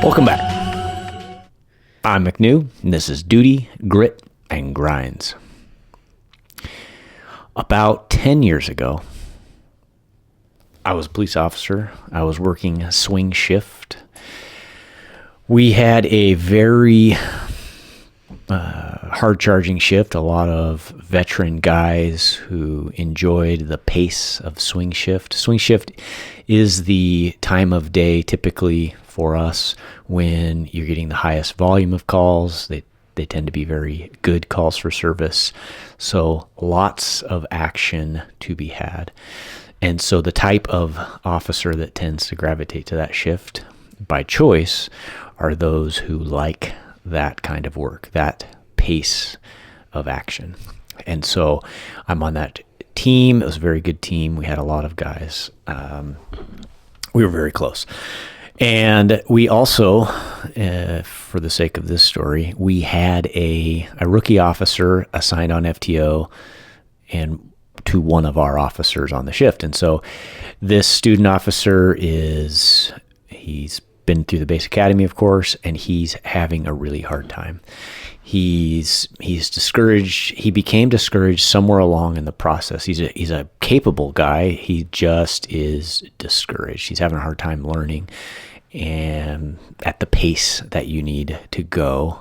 Welcome back. I'm McNew, and this is Duty, Grit, and Grinds. About 10 years ago, I was a police officer. I was working a swing shift. We had a very hard-charging shift, a lot of veteran guys who enjoyed the pace of swing shift. Swing shift is the time of day typically for us when you're getting the highest volume of calls. They tend to be very good calls for service. So lots of action to be had. And so the type of officer that tends to gravitate to that shift by choice are those who like that kind of work, that pace of action. And so I'm on that team. It was a very good team. We had a lot of guys. We were very close. And we also, for the sake of this story, we had a rookie officer assigned on FTO and to one of our officers on the shift. And so this student officer he's been through the base academy, of course, and he's having a really hard time. He's discouraged. He became discouraged somewhere along in the process. He's a capable guy. He just is discouraged. He's having a hard time learning and at the pace that you need to go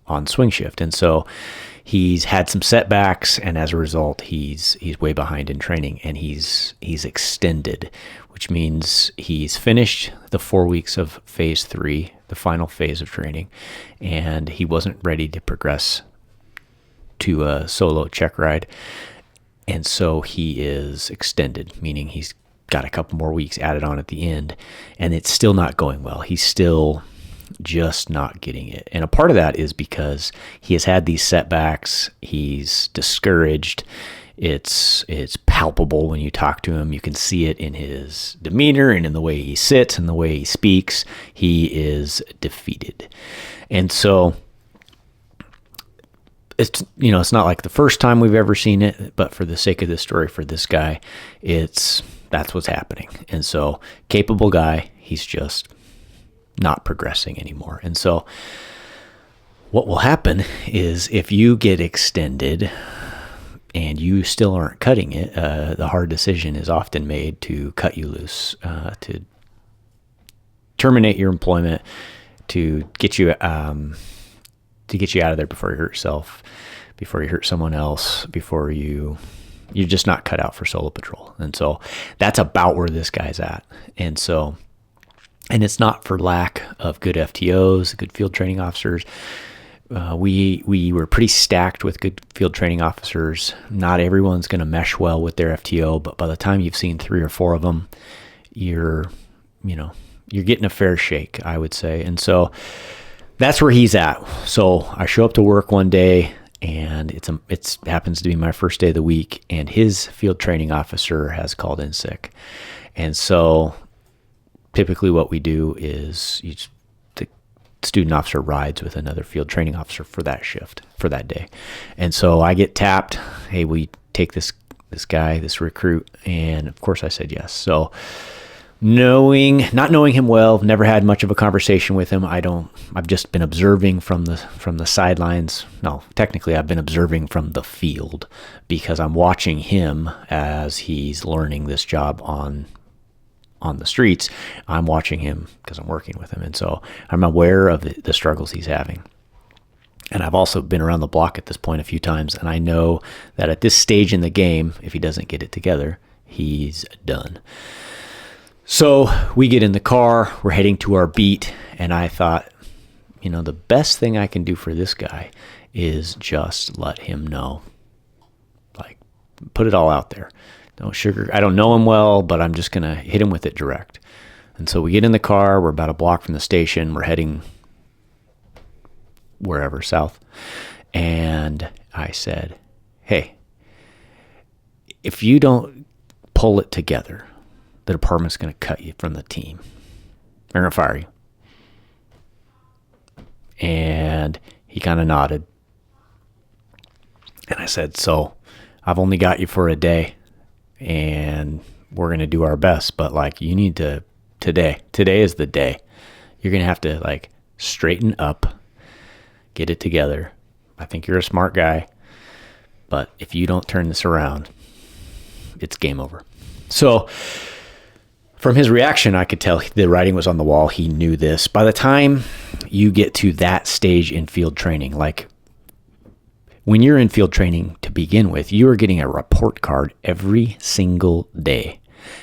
on swing shift. And so he's had some setbacks, and as a result, he's way behind in training, and he's extended, which means he's finished the 4 weeks of phase 3, the final phase of training, and he wasn't ready to progress to a solo check ride. And so he is extended, meaning he's got a couple more weeks added on at the end, and it's still not going well. He's still just not getting it. And a part of that is because he has had these setbacks. He's discouraged. It's palpable when you talk to him. You can see it in his demeanor and in the way he sits and the way he speaks. He is defeated. And so it's not like the first time we've ever seen it, but for the sake of this story, for this guy, that's what's happening. And so capable guy, he's just not progressing anymore. And so what will happen is if you get extended and you still aren't cutting it, the hard decision is often made to cut you loose, to terminate your employment, to get you out of there before you hurt yourself, before you hurt someone else, before you're just not cut out for solo patrol. And so that's about where this guy's at. And it's not for lack of good FTOs, good field training officers. We were pretty stacked with good field training officers. Not everyone's going to mesh well with their FTO, but by the time you've seen 3 or 4 of them, you're getting a fair shake, I would say. And so that's where he's at. So I show up to work one day, and it happens to be my first day of the week, and his field training officer has called in sick. And so typically what we do is the student officer rides with another field training officer for that shift, for that day. And so I get tapped, hey, will you take this guy, this recruit? And of course I said yes. So not knowing him well, never had much of a conversation with him. I've just been observing from the sidelines. No, technically I've been observing from the field because I'm watching him as he's learning this job on the streets. I'm watching him because I'm working with him. And so I'm aware of the struggles he's having. And I've also been around the block at this point a few times. And I know that at this stage in the game, if he doesn't get it together, he's done. So we get in the car, we're heading to our beat. And I thought, the best thing I can do for this guy is just let him know, like, put it all out there. No sugar. I don't know him well, but I'm just going to hit him with it direct. And so we get in the car. We're about a block from the station. We're heading wherever, south. And I said, hey, if you don't pull it together, the department's going to cut you from the team. They're going to fire you. And he kind of nodded. And I said, so I've only got you for a day, and we're going to do our best, but like, you need to today is the day. You're going to have to like straighten up, get it together. I think you're a smart guy, but if you don't turn this around, it's game over. So from his reaction, I could tell the writing was on the wall. He knew this. By the time you get to that stage in field training, like when you're in field training to begin with, you are getting a report card every single day.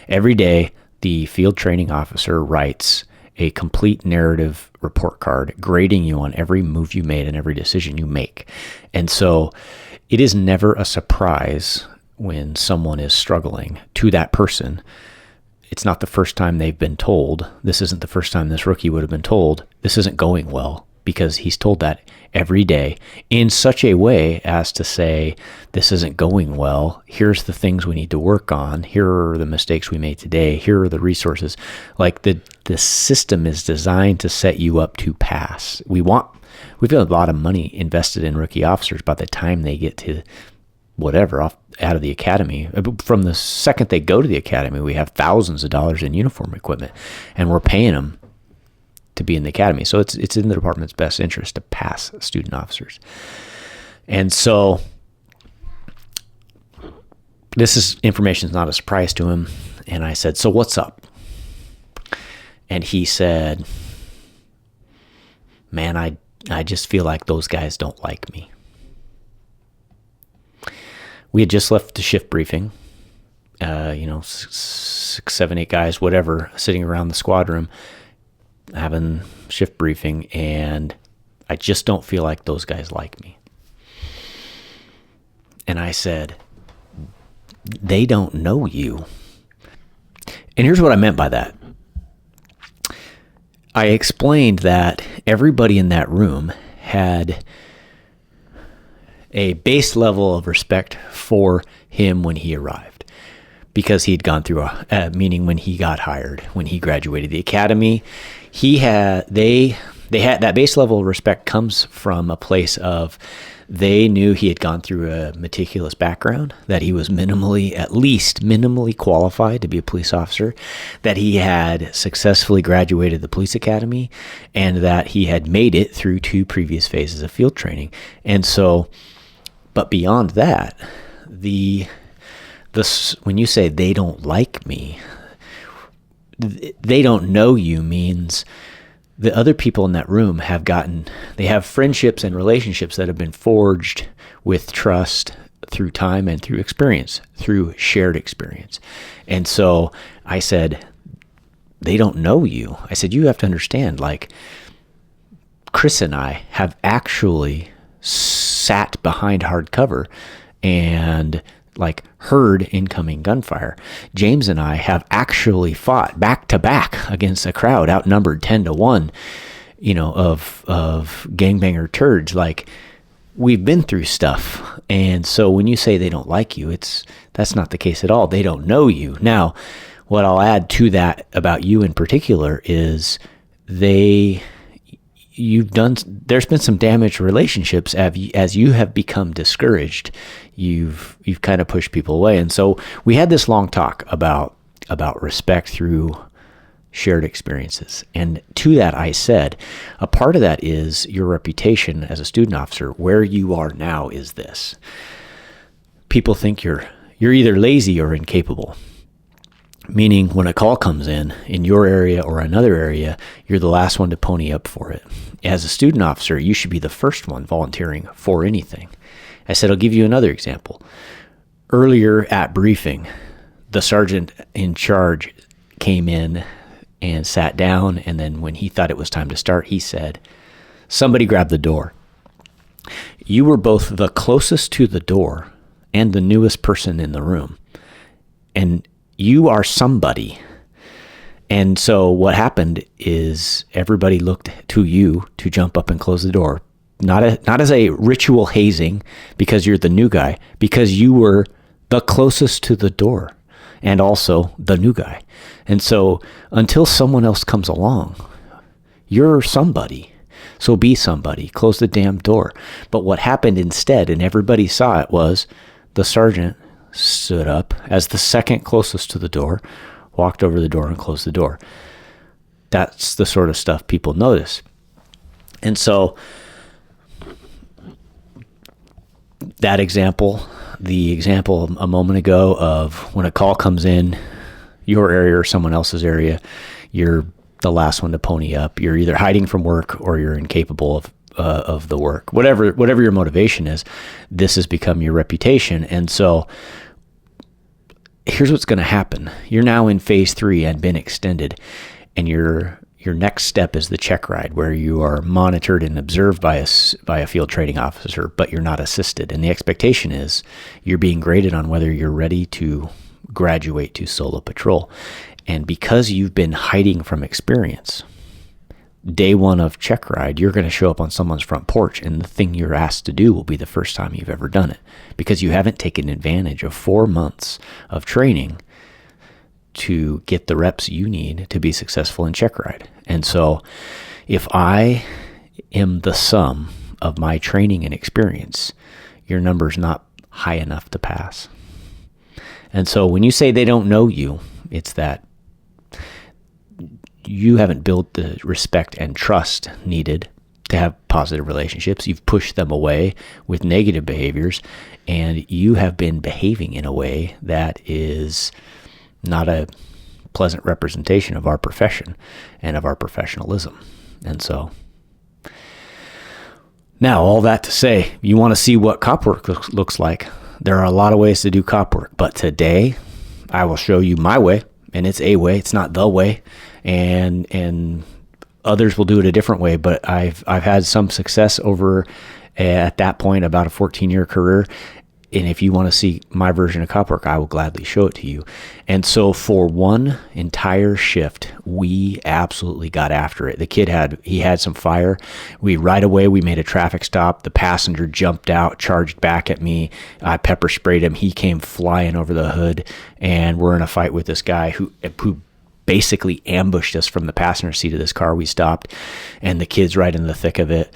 Every day, the field training officer writes a complete narrative report card grading you on every move you made and every decision you make. And so it is never a surprise when someone is struggling to that person. It's not the first time they've been told. This isn't the first time this rookie would have been told this isn't going well, because he's told that every day in such a way as to say, this isn't going well. Here's the things we need to work on. Here are the mistakes we made today. Here are the resources. Like the system is designed to set you up to pass. We've got a lot of money invested in rookie officers by the time they get to whatever out of the academy. From the second they go to the academy, we have thousands of dollars in uniform equipment, and we're paying them to be in the academy. So it's in the department's best interest to pass student officers. And so information is not a surprise to him. And I said, so what's up? And he said, man, I just feel like those guys don't like me. We had just left the shift briefing, 6, 7, 8 guys, whatever, sitting around the squad room having shift briefing, and I just don't feel like those guys like me. And I said, they don't know you. And here's what I meant by that. I explained that everybody in that room had a base level of respect for him when he arrived, because he'd gone through meaning when he got hired, when he graduated the academy, they had that base level of respect comes from a place of they knew he had gone through a meticulous background, that he was at least minimally qualified to be a police officer, that he had successfully graduated the police academy, and that he had made it through 2 previous phases of field training. And so, but beyond that, when you say they don't like me, they don't know you means the other people in that room they have friendships and relationships that have been forged with trust through time and through experience, through shared experience. And so I said, they don't know you. I said, you have to understand, like, Chris and I have actually sat behind hard cover and like heard incoming gunfire. James and I have actually fought back to back against a crowd outnumbered 10-1, of gangbanger turds. Like, we've been through stuff. And so when you say they don't like you, that's not the case at all. They don't know you. Now, what I'll add to that about you in particular is there's been some damaged relationships as you have become discouraged. You've kind of pushed people away. And so we had this long talk about respect through shared experiences. And to that, I said, a part of that is your reputation as a student officer. Where you are now is this. People think you're either lazy or incapable. Meaning when a call comes in your area or another area, you're the last one to pony up for it. As a student officer, you should be the first one volunteering for anything. I said, I'll give you another example. Earlier at briefing, the sergeant in charge came in and sat down, and then when he thought it was time to start, he said, somebody grab the door. You were both the closest to the door and the newest person in the room. And you are somebody. And so what happened is everybody looked to you to jump up and close the door. Not as a ritual hazing because you're the new guy, because you were the closest to the door and also the new guy. And so until someone else comes along, you're somebody. So be somebody. Close the damn door. But what happened instead, and everybody saw it, was the sergeant stood up as the second closest to the door, walked over the door and closed the door. that's the sort of stuff people notice. And so that example, the example a moment ago of when a call comes in your area or someone else's area, you're the last one to pony up. You're either hiding from work or you're incapable of the work. Whatever your motivation is, this has become your reputation. And so here's what's going to happen. You're now in phase 3 and been extended, and your next step is the check ride, where you are monitored and observed by a field training officer, but you're not assisted. And the expectation is you're being graded on whether you're ready to graduate to solo patrol. And because you've been hiding from experience, day 1 of check ride, you're going to show up on someone's front porch, and the thing you're asked to do will be the first time you've ever done it, because you haven't taken advantage of 4 months of training to get the reps you need to be successful in check ride. And so if I am the sum of my training and experience, your number's not high enough to pass. And so when you say they don't know you, it's that you haven't built the respect and trust needed to have positive relationships. You've pushed them away with negative behaviors, and you have been behaving in a way that is not a pleasant representation of our profession and of our professionalism. And so now, all that to say, you want to see what cop work looks like. There are a lot of ways to do cop work, but today I will show you my way, and it's a way. It's not the way, and others will do it a different way. But I've had some success over at that point, about a 14-year career. And if you want to see my version of cop work, I will gladly show it to you. And so for one entire shift, we absolutely got after it. The kid had some fire. Right away, we made a traffic stop. The passenger jumped out, charged back at me. I pepper sprayed him. He came flying over the hood, and we're in a fight with this guy who basically ambushed us from the passenger seat of this car we stopped, and the kid's right in the thick of it.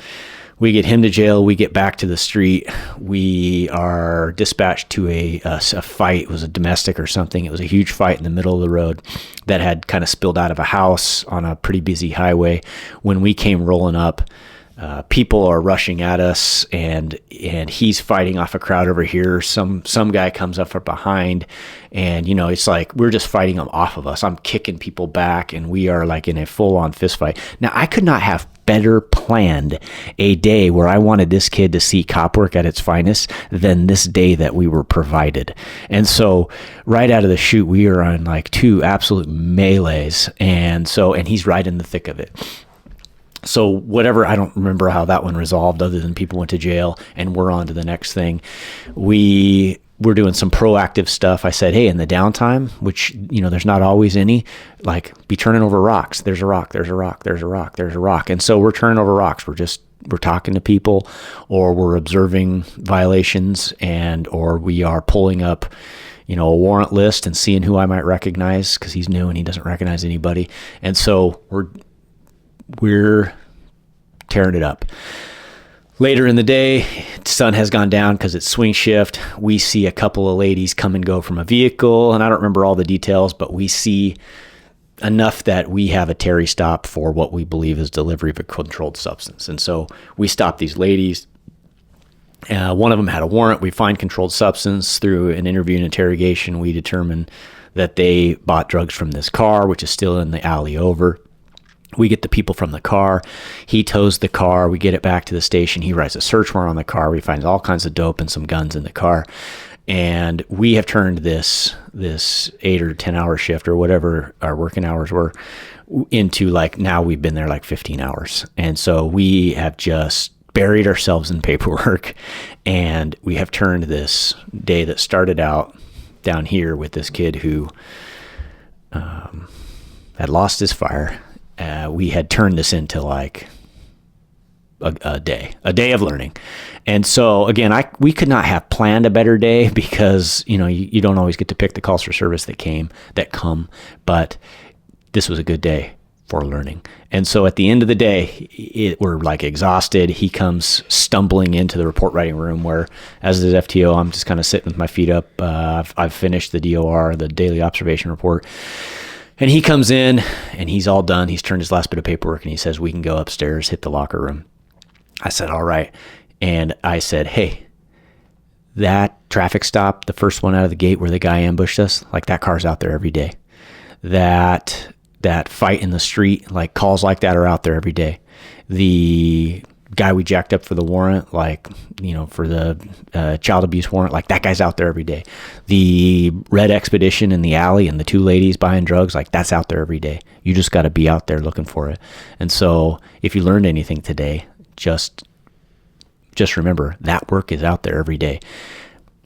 We get him to jail. We get back to the street. We are dispatched to a fight. It was a domestic or something. It was a huge fight in the middle of the road that had kind of spilled out of a house on a pretty busy highway. When we came rolling up, people are rushing at us, and he's fighting off a crowd over here. Some guy comes up from behind, and it's like we're just fighting them off of us. I'm kicking people back, and we are like in a full-on fist fight. Now, I could not have better planned a day where I wanted this kid to see cop work at its finest than this day that we were provided. And so right out of the chute, we are on like 2 absolute melees, and he's right in the thick of it. So whatever, I don't remember how that one resolved, other than people went to jail and we're on to the next thing. We're doing some proactive stuff. I said, hey, in the downtime, which, there's not always any, like, be turning over rocks. There's a rock, there's a rock, there's a rock, there's a rock. And so we're turning over rocks. We're talking to people, or we're observing violations, or we are pulling up, a warrant list and seeing who I might recognize, because he's new and he doesn't recognize anybody. And so we're tearing it up. Later in the day, sun has gone down because it's swing shift. We see a couple of ladies come and go from a vehicle, and I don't remember all the details, but we see enough that we have a Terry stop for what we believe is delivery of a controlled substance. And so we stop these ladies. One of them had a warrant. We find controlled substance through an interview and interrogation. We determine that they bought drugs from this car, which is still in the alley over. We get the people from the car. He tows the car. We get it back to the station. He writes a search warrant on the car. We find all kinds of dope and some guns in the car. And we have turned this 8 or 10 hour shift, or whatever our working hours were, into like, now we've been there like 15 hours. And so we have just buried ourselves in paperwork, and we have turned this day that started out down here with this kid who had lost his fire. We had turned this into like a day of learning. And so again, we could not have planned a better day, because, you don't always get to pick the calls for service that come, but this was a good day for learning. And so at the end of the day, we're like exhausted. He comes stumbling into the report writing room, where, as the FTO, I'm just kind of sitting with my feet up. I've finished the DOR, the daily observation report. And he comes in and he's all done. He's turned his last bit of paperwork and he says, we can go upstairs, hit the locker room. I said, all right. And I said, hey, that traffic stop, the first one out of the gate where the guy ambushed us, like that car's out there every day. That fight in the street, like calls like that are out there every day. The guy we jacked up for the warrant, like, for the child abuse warrant, like that guy's out there every day. The red expedition in the alley and the two ladies buying drugs, like that's out there every day. You just got to be out there looking for it. And so if you learned anything today, just remember that work is out there every day.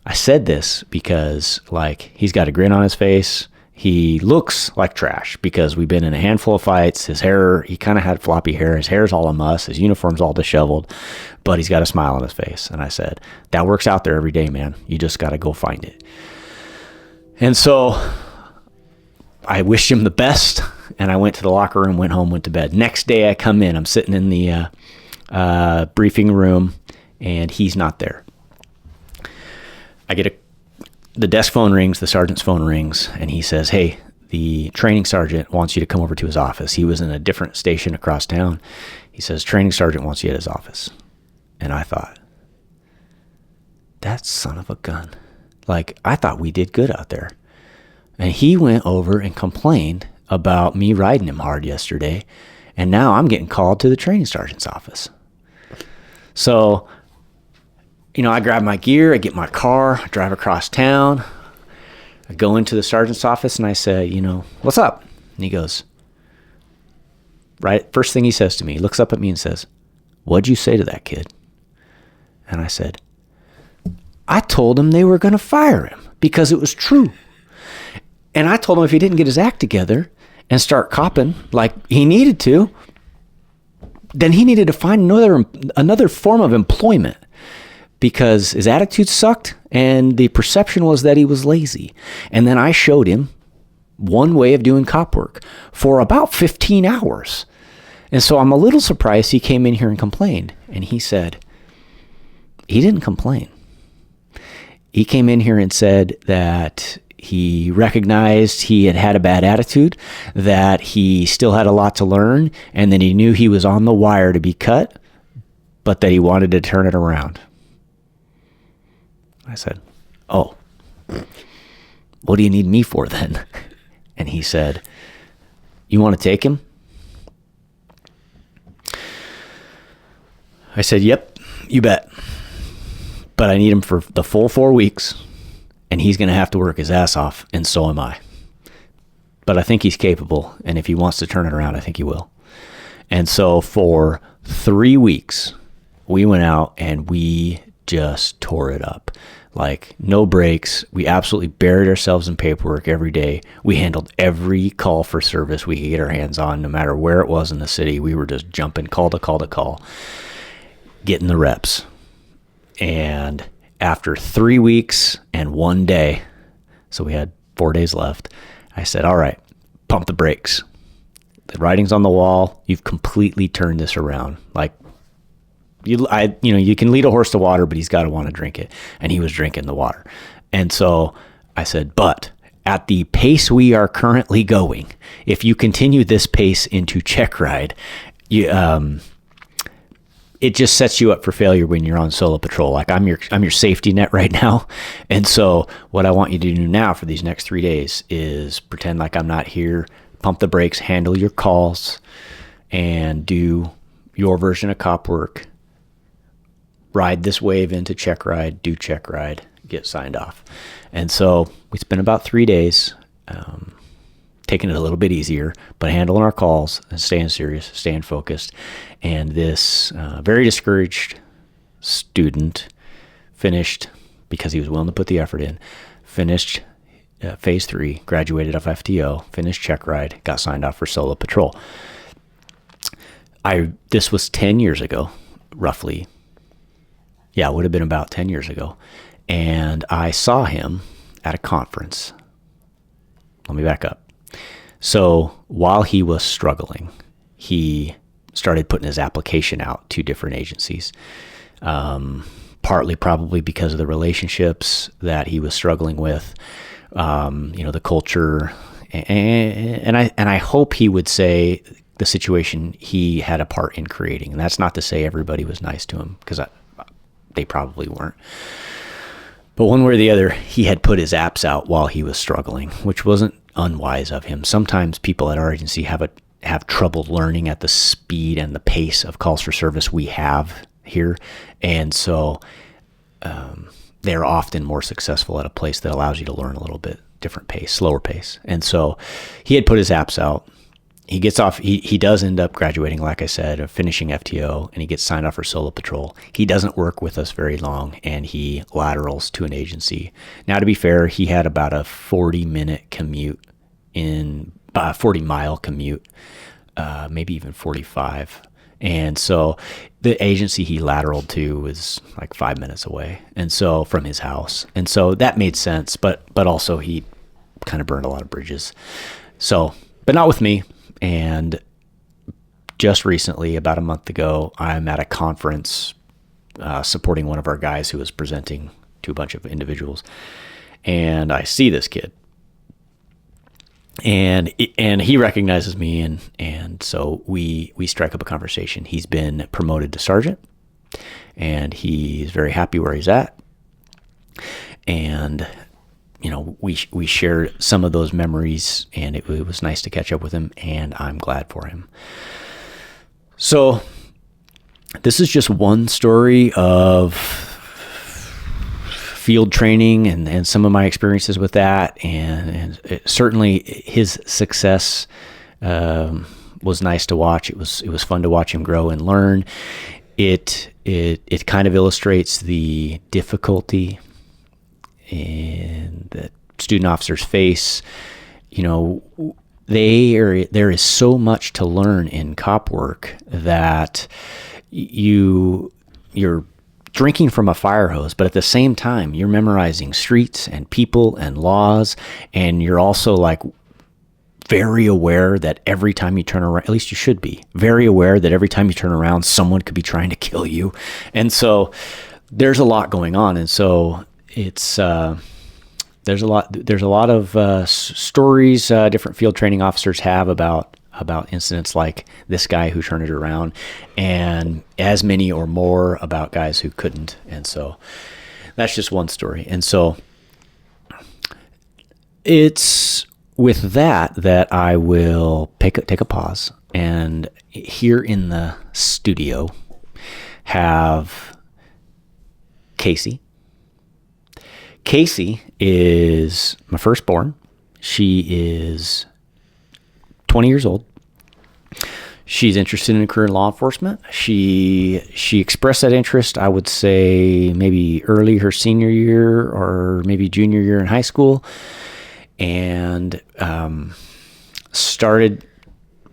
I said this because like he's got a grin on his face. He looks like trash because we've been in a handful of fights. His hair, he kind of had floppy hair. His hair's all a muss. His uniform's all disheveled, but he's got a smile on his face. And I said, that work's out there every day, man. You just got to go find it. And so I wished him the best, and I went to the locker room, went home, went to bed. Next day I come in, I'm sitting in the briefing room, and he's not there. I get the desk phone rings, the sergeant's phone rings, and he says, hey, the training sergeant wants you to come over to his office. He was in a different station across town. He says, training sergeant wants you at his office. And I thought, that son of a gun. Like, I thought we did good out there. And he went over and complained about me riding him hard yesterday. And now I'm getting called to the training sergeant's office. So, I grab my gear, I get my car, I drive across town. I go into the sergeant's office and I say, what's up? And he goes, right, first thing he says to me, he looks up at me and says, what'd you say to that kid? And I said, I told him they were going to fire him because it was true. And I told him if he didn't get his act together and start copping like he needed to, then he needed to find another form of employment. Because his attitude sucked and the perception was that he was lazy. And then I showed him one way of doing cop work for about 15 hours. And so I'm a little surprised he came in here and complained. And he said, he didn't complain. He came in here and said that he recognized he had a bad attitude, that he still had a lot to learn, and that he knew he was on the wire to be cut, but that he wanted to turn it around. I said, oh, what do you need me for then? And he said, you want to take him? I said, yep, you bet. But I need him for the full 4 weeks, and he's going to have to work his ass off, and so am I. But I think he's capable, and if he wants to turn it around, I think he will. And so for 3 weeks, we went out and we just tore it up. Like, no breaks. We absolutely buried ourselves in paperwork every day. We handled every call for service we could get our hands on, no matter where it was in the city. We were just jumping call to call to call, getting the reps. And after 3 weeks and 1 day, so we had 4 days left, I said, all right, pump the brakes. The writing's on the wall. You've completely turned this around. Like, you can lead a horse to water, but he's got to want to drink it. And he was drinking the water. And so I said, but at the pace we are currently going, if you continue this pace into check ride, it just sets you up for failure when you're on solo patrol. Like, I'm your safety net right now. And so what I want you to do now for these next 3 days is pretend like I'm not here, pump the brakes, handle your calls, and do your version of cop work. Ride this wave into check ride, do check ride, get signed off. And so we spent about 3 days taking it a little bit easier, but handling our calls and staying serious, staying focused. And this very discouraged student finished, because he was willing to put the effort in, finished phase 3, graduated off FTO, finished check ride, got signed off for solo patrol. This was 10 years ago, roughly. Yeah, it would have been about 10 years ago. And I saw him at a conference. Let me back up. So while he was struggling, he started putting his application out to different agencies, partly probably because of the relationships that he was struggling with. The culture And I hope he would say the situation he had a part in creating. And that's not to say everybody was nice to him, because they probably weren't. But one way or the other, he had put his apps out while he was struggling, which wasn't unwise of him. Sometimes people at our agency have trouble learning at the speed and the pace of calls for service we have here. And so they're often more successful at a place that allows you to learn a little bit different pace, slower pace. And so he had put his apps out. He gets off, he does end up graduating, like I said, or finishing FTO, and he gets signed off for solo patrol. He doesn't work with us very long, and he laterals to an agency. Now, to be fair, he had about a 40-minute commute 40-mile commute, maybe even 45. And so the agency he lateraled to was like 5 minutes away, and so from his house. And so that made sense, but also he kind of burned a lot of bridges. So, but not with me. And just recently, about a month ago, I'm at a conference supporting one of our guys who was presenting to a bunch of individuals. And I see this kid. And he recognizes me, and so we strike up a conversation. He's been promoted to sergeant, and he's very happy where he's at. And we shared some of those memories, and it was nice to catch up with him, and I'm glad for him. So this is just one story of field training and some of my experiences with that, and certainly his success was nice to watch. It was fun to watch him grow and learn. It kind of illustrates the difficulty that student officers face. There is so much to learn in cop work that you're drinking from a fire hose, but at the same time, you're memorizing streets and people and laws, and you're also like very aware that every time you turn around, at least you should be, very aware that every time you turn around, someone could be trying to kill you. And so there's a lot going on. And so it's there's a lot of stories different field training officers have about incidents like this guy who turned it around, and as many or more about guys who couldn't. And so that's just one story. And so it's with that I will take a pause, and here in the studio have Kaci. Kaci is my firstborn. She is 20 years old. She's interested in a career in law enforcement. She expressed that interest, I would say, maybe early her senior year or maybe junior year in high school, and started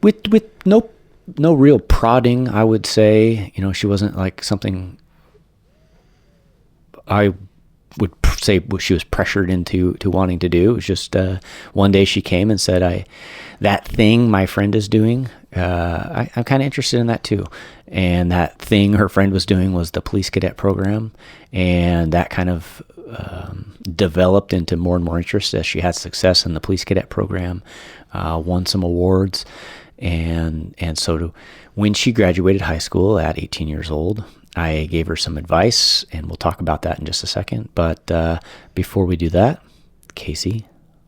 with no real prodding, I would say. She wasn't like something I would say she was pressured into wanting to do. It was just one day she came and said, that thing my friend is doing, I'm kind of interested in that too. And that thing her friend was doing was the police cadet program, and that kind of developed into more and more interest as she had success in the police cadet program, won some awards, and so when she graduated high school at 18 years old, I gave her some advice, and we'll talk about that in just a second. But before we do that, Kaci,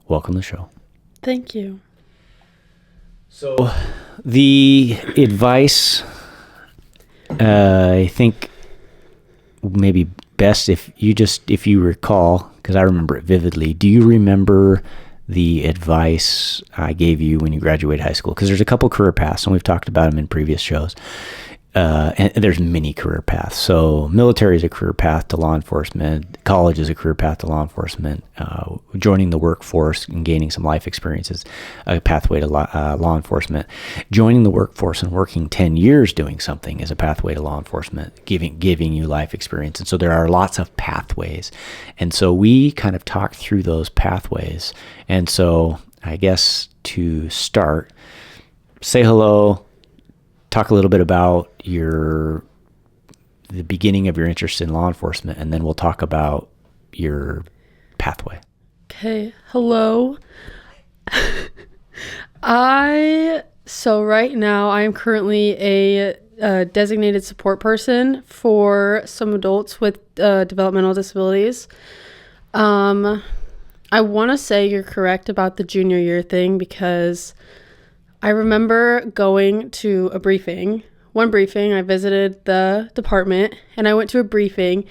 welcome to the show. Thank you. So the advice, I think maybe best if you recall, because I remember it vividly. Do you remember the advice I gave you when you graduated high school? Because there's a couple career paths, and we've talked about them in previous shows. And there's many career paths. So military is a career path to law enforcement. College is a career path to law enforcement. Joining the workforce and gaining some life experience is a pathway to law enforcement. Joining the workforce and working 10 years doing something is a pathway to law enforcement, giving you life experience. And so there are lots of pathways. And so we kind of talked through those pathways. And so I guess to start, say hello, talk a little bit about the beginning of your interest in law enforcement, and then we'll talk about your pathway. Okay. Hello. So right now I am currently a designated support person for some adults with developmental disabilities. I want to say you're correct about the junior year thing, because I remember going to a briefing. One briefing, I visited the department and I went to a briefing,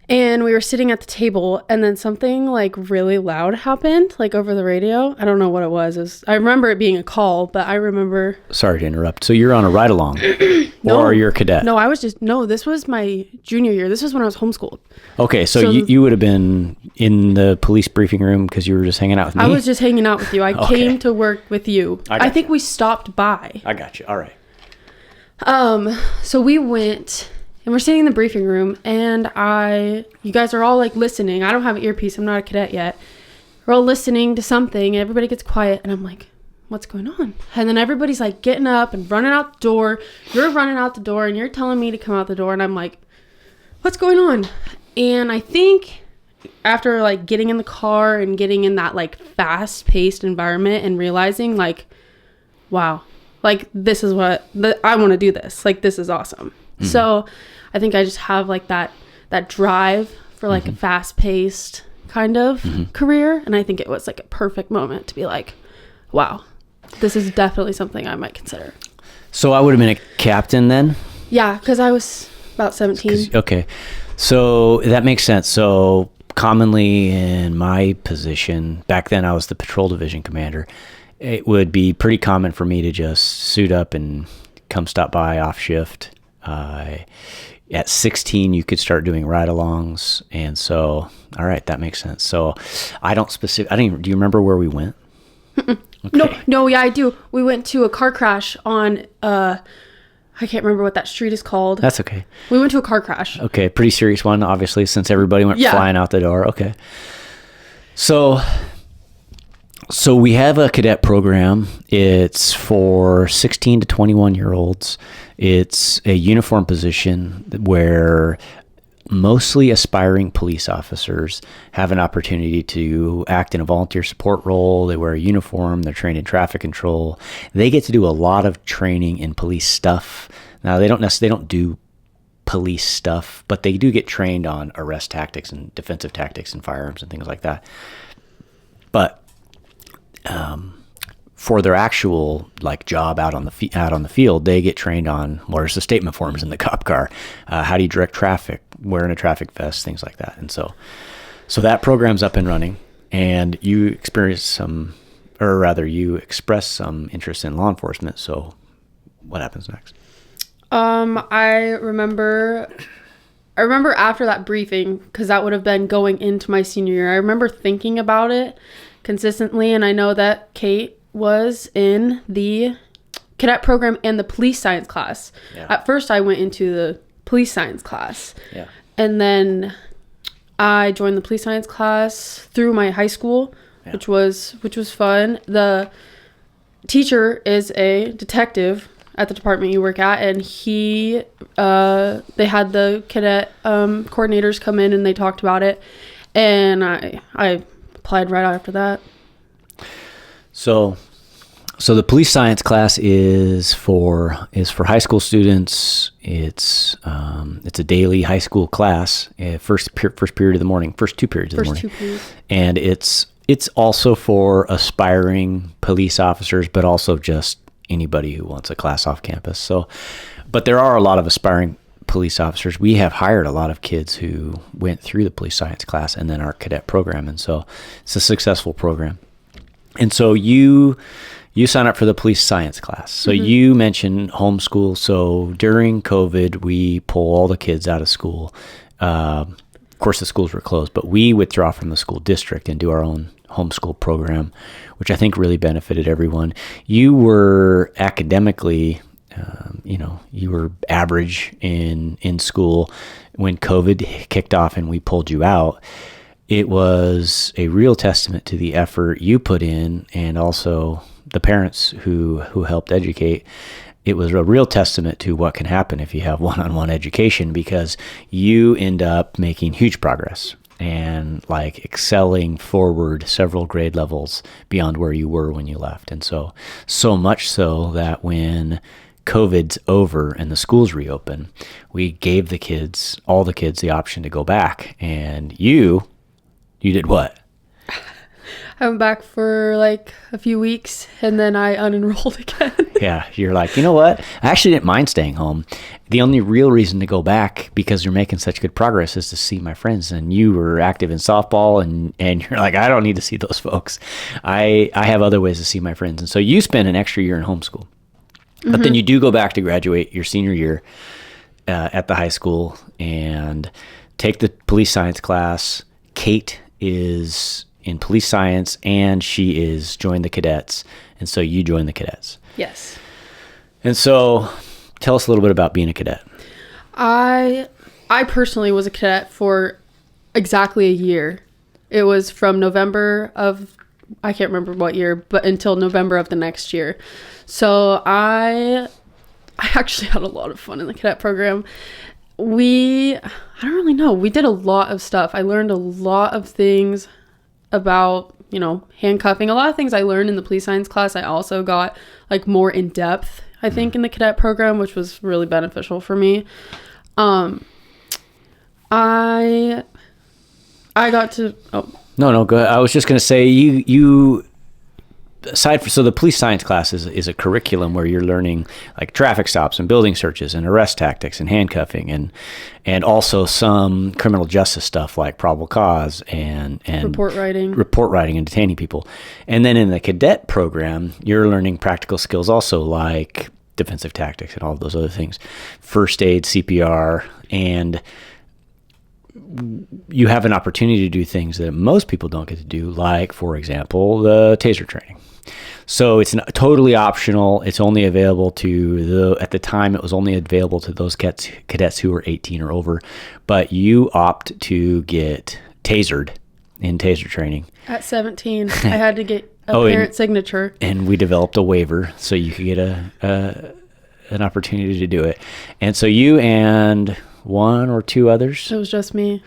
and we were sitting at the table, and then something like really loud happened, like over the radio. I don't know what it was. I remember it being a call, but I remember. Sorry to interrupt. So you're on a ride along, No, or you're a cadet? No, this was my junior year. This was when I was homeschooled. Okay, so you would have been in the police briefing room because you were just hanging out with me? I was just hanging out with you. I came to work with you. I think we stopped by. I got you. All right. So we went, and we're sitting in the briefing room, and you guys are all like listening. I don't have an earpiece. I'm not a cadet yet. We're all listening to something, and everybody gets quiet, and I'm like, what's going on? And then everybody's like getting up and running out the door. You're running out the door, and you're telling me to come out the door, and I'm like, what's going on? And I think after like getting in the car and getting in that like fast-paced environment and realizing like, wow, like this is I want to do this. Like, this is awesome. Mm-hmm. So I think I just have like that drive for like a fast-paced kind of career. And I think it was like a perfect moment to be like, wow, this is definitely something I might consider. So I would have been a captain then? Yeah, because I was about 17. Okay. So that makes sense. So commonly in my position, back then I was the patrol division commander, it would be pretty common for me to just suit up and come stop by off shift. At 16, you could start doing ride-alongs. And so, all right, that makes sense. So do you remember where we went? Okay. No, yeah, I do. We went to a car crash on, I can't remember what that street is called. That's okay. We went to a car crash. Okay, pretty serious one, obviously, since everybody went flying out the door. Okay. So we have a cadet program. It's for 16 to 21-year-olds. It's a uniform position where mostly aspiring police officers have an opportunity to act in a volunteer support role. They wear a uniform. They're trained in traffic control. They get to do a lot of training in police stuff. Now, they don't do police stuff, but they do get trained on arrest tactics and defensive tactics and firearms and things like that. But for their actual like job out on the field, they get trained on where's the statement forms in the cop car, how do you direct traffic, wearing a traffic vest, things like that. And so that program's up and running, and you express some interest in law enforcement. So what happens next? I remember after that briefing, because that would have been going into my senior year, I remember thinking about it consistently, and I know that Kate was in the cadet program and the police science class. Yeah. At first, I went into the police science class. Yeah. And then I joined the police science class through my high school, which was fun. The teacher is a detective at the department you work at, and they had the cadet coordinators come in and they talked about it, and I applied right after that. So the police science class is for high school students. It's a daily high school class. First period of the morning, first 2 periods of the morning, and it's also for aspiring police officers, but also just anybody who wants a class off campus. So, but there are a lot of aspiring police officers. We have hired a lot of kids who went through the police science class and then our cadet program, and so it's a successful program. And so you sign up for the police science class. So you mentioned homeschool. So during COVID, we pull all the kids out of school. Of course, the schools were closed, but we withdraw from the school district and do our own homeschool program, which I think really benefited everyone. You were academically, you were average in school when COVID kicked off and we pulled you out. It was a real testament to the effort you put in, and also the parents who helped educate. It was a real testament to what can happen if you have one-on-one education, because you end up making huge progress. and like excelling forward several grade levels beyond where you were when you left. And so much so that when COVID's over and the schools reopen, we gave all the kids the option to go back. And you did what? I went back for like a few weeks and then I unenrolled again. Yeah, you're like, you know what? I actually didn't mind staying home. The only real reason to go back, because you're making such good progress, is to see my friends. And you were active in softball, and you're like, I don't need to see those folks. I have other ways to see my friends. And so you spend an extra year in homeschool. But then you do go back to graduate your senior year at the high school and take the police science class. Kate is in police science and she is joined the cadets. And so you joined the cadets. Yes. And so tell us a little bit about being a cadet. I personally was a cadet for exactly a year. It was from November of, I can't remember what year, but until November of the next year. So I actually had a lot of fun in the cadet program. I don't really know. We did a lot of stuff. I learned a lot of things about, handcuffing. A lot of things I learned in the police science class, I also got like more in depth, I think, in the cadet program, which was really beneficial for me. I got to, No, go ahead. I was just going to say you so the police science class is a curriculum where you're learning like traffic stops and building searches and arrest tactics and handcuffing and also some criminal justice stuff like probable cause and report writing and detaining people. And then in the cadet program, you're learning practical skills also like defensive tactics and all of those other things, first aid, CPR, and you have an opportunity to do things that most people don't get to do, like, for example, the taser training. So it's totally optional. It's only available at the time, it was only available to those cadets who were 18 or over. But you opt to get tasered in taser training. At 17, I had to get a parent signature. And we developed a waiver so you could get an opportunity to do it. And so you and one or two others? It was just me.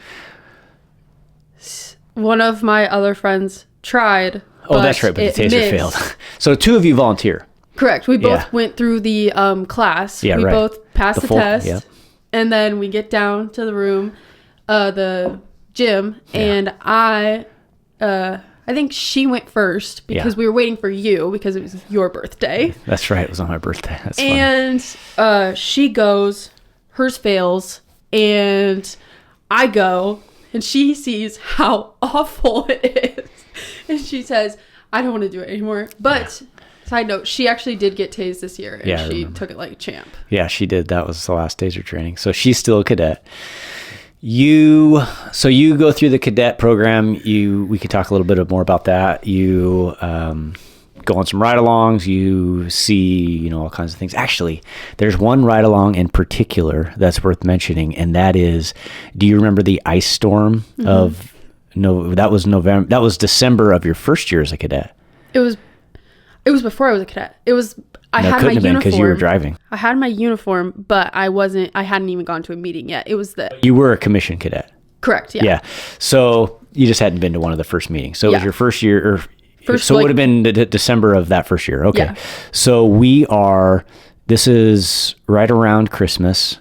One of my other friends tried. Oh, that's right, but the taser failed. So two of you volunteer. Correct. We both went through the class. Yeah, we right. both passed the test. Yeah. And then we get down to the room, the gym, and I think she went first because we were waiting for you because it was your birthday. That's right. It was on my birthday. That's and she goes, hers fails, and I go, and she sees how awful it is. And she says, I don't want to do it anymore. But, side note, she actually did get tased this year, and she took it like a champ. Yeah, she did. That was the last taser training. So she's still a cadet. You go through the cadet program. We could talk a little bit more about that. You go on some ride-alongs. You see, all kinds of things. Actually, there's one ride-along in particular that's worth mentioning, and that is, do you remember the ice storm of... No, that was November. That was December of your first year as a cadet. It was before I was a cadet. I had my uniform because you were driving. I had my uniform, but I hadn't even gone to a meeting yet. You were a commission cadet. Correct. Yeah. Yeah. So you just hadn't been to one of the first meetings. So it was your first year, so it would have been December of that first year. Okay. Yeah. So this is right around Christmas.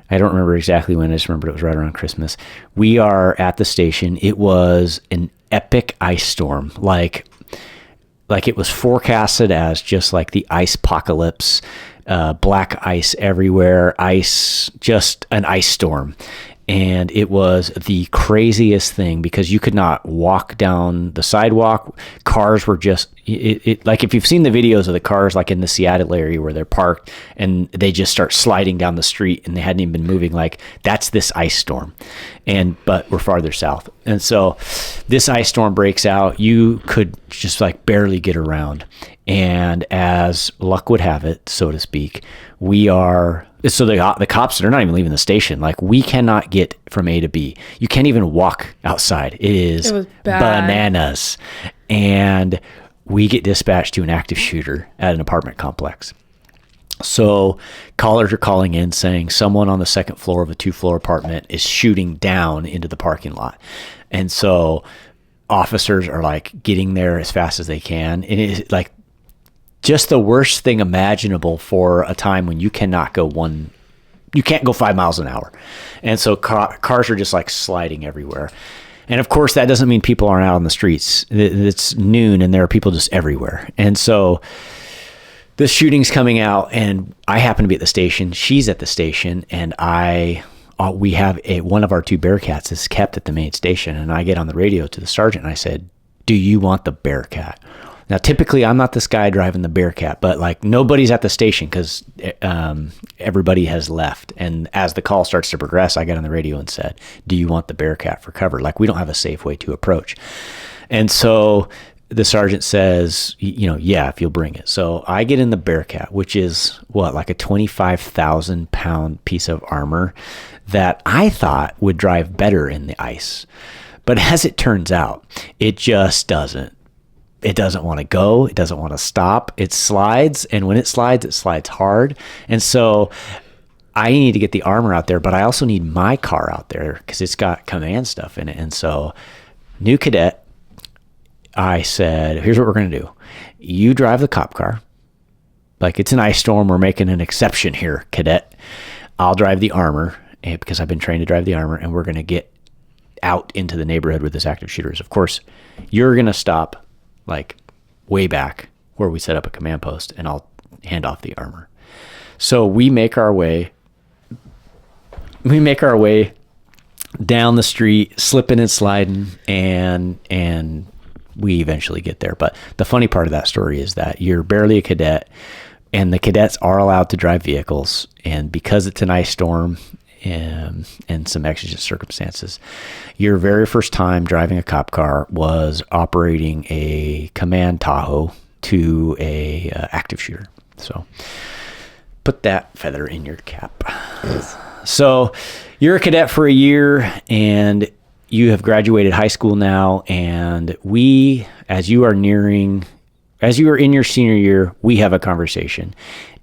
I don't remember exactly when. I just remember it was right around Christmas. We are at the station. It was an epic ice storm. Like it was forecasted as just like the ice apocalypse, black ice everywhere, just an ice storm. And it was the craziest thing because you could not walk down the sidewalk. Cars were just, like if you've seen the videos of the cars like in the Seattle area where they're parked and they just start sliding down the street and they hadn't even been moving, like that's this ice storm. But we're farther south. And so this ice storm breaks out. You could just like barely get around. And as luck would have it, so to speak, the cops are not even leaving the station. Like we cannot get from A to B. You can't even walk outside. It was bananas. And we get dispatched to an active shooter at an apartment complex. So callers are calling in saying someone on the second floor of a 2-floor apartment is shooting down into the parking lot. And so officers are like getting there as fast as they can. And it is like just the worst thing imaginable for a time when you cannot go 5 miles an hour. And so cars are just like sliding everywhere. And of course, that doesn't mean people aren't out on the streets. It's noon and there are people just everywhere. And so the shooting's coming out, and I happen to be at the station. She's at the station, and we have one of our 2 Bearcats is kept at the main station. And I get on the radio to the sergeant, and I said, "Do you want the Bearcat?" Now, typically, I'm not this guy driving the Bearcat, but like nobody's at the station because everybody has left. And as the call starts to progress, I got on the radio and said, "Do you want the Bearcat for cover?" Like we don't have a safe way to approach. And so the sergeant says, "Yeah, if you'll bring it." So I get in the Bearcat, which is like a 25,000 pound piece of armor that I thought would drive better in the ice. But as it turns out, it just doesn't. It doesn't want to go. It doesn't want to stop. It slides. And when it slides hard. And so I need to get the armor out there, but I also need my car out there because it's got command stuff in it. And so new cadet, I said, "Here's what we're going to do. You drive the cop car. Like it's an ice storm. We're making an exception here, cadet. I'll drive the armor because I've been trained to drive the armor, and we're going to get out into the neighborhood where this active shooter is. Of course, you're going to stop like way back where we set up a command post, and I'll hand off the armor." So we make our way down the street, slipping and sliding, and we eventually get there. But the funny part of that story is that you're barely a cadet, and the cadets are allowed to drive vehicles. And because it's an ice storm and some exigent circumstances, your very first time driving a cop car was operating a command Tahoe to a active shooter. So put that feather in your cap. So you're a cadet for a year, and you have graduated high school now, and as you are in your senior year, we have a conversation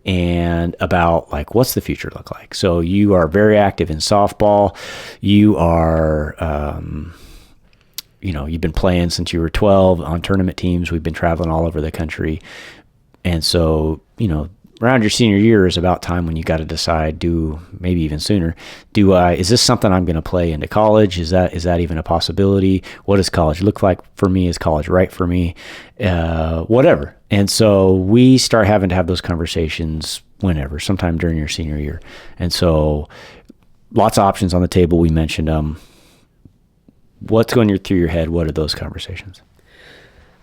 and about like, what's the future look like? So you are very active in softball. You are, you've been playing since you were 12 on tournament teams. We've been traveling all over the country. And so, around your senior year is about time when you got to decide, maybe even sooner, is this something I'm going to play into college? Is that even a possibility? What does college look like for me? Is college right for me? Whatever. And so we start having to have those conversations sometime during your senior year. And so lots of options on the table. We mentioned what's going through your head? What are those conversations?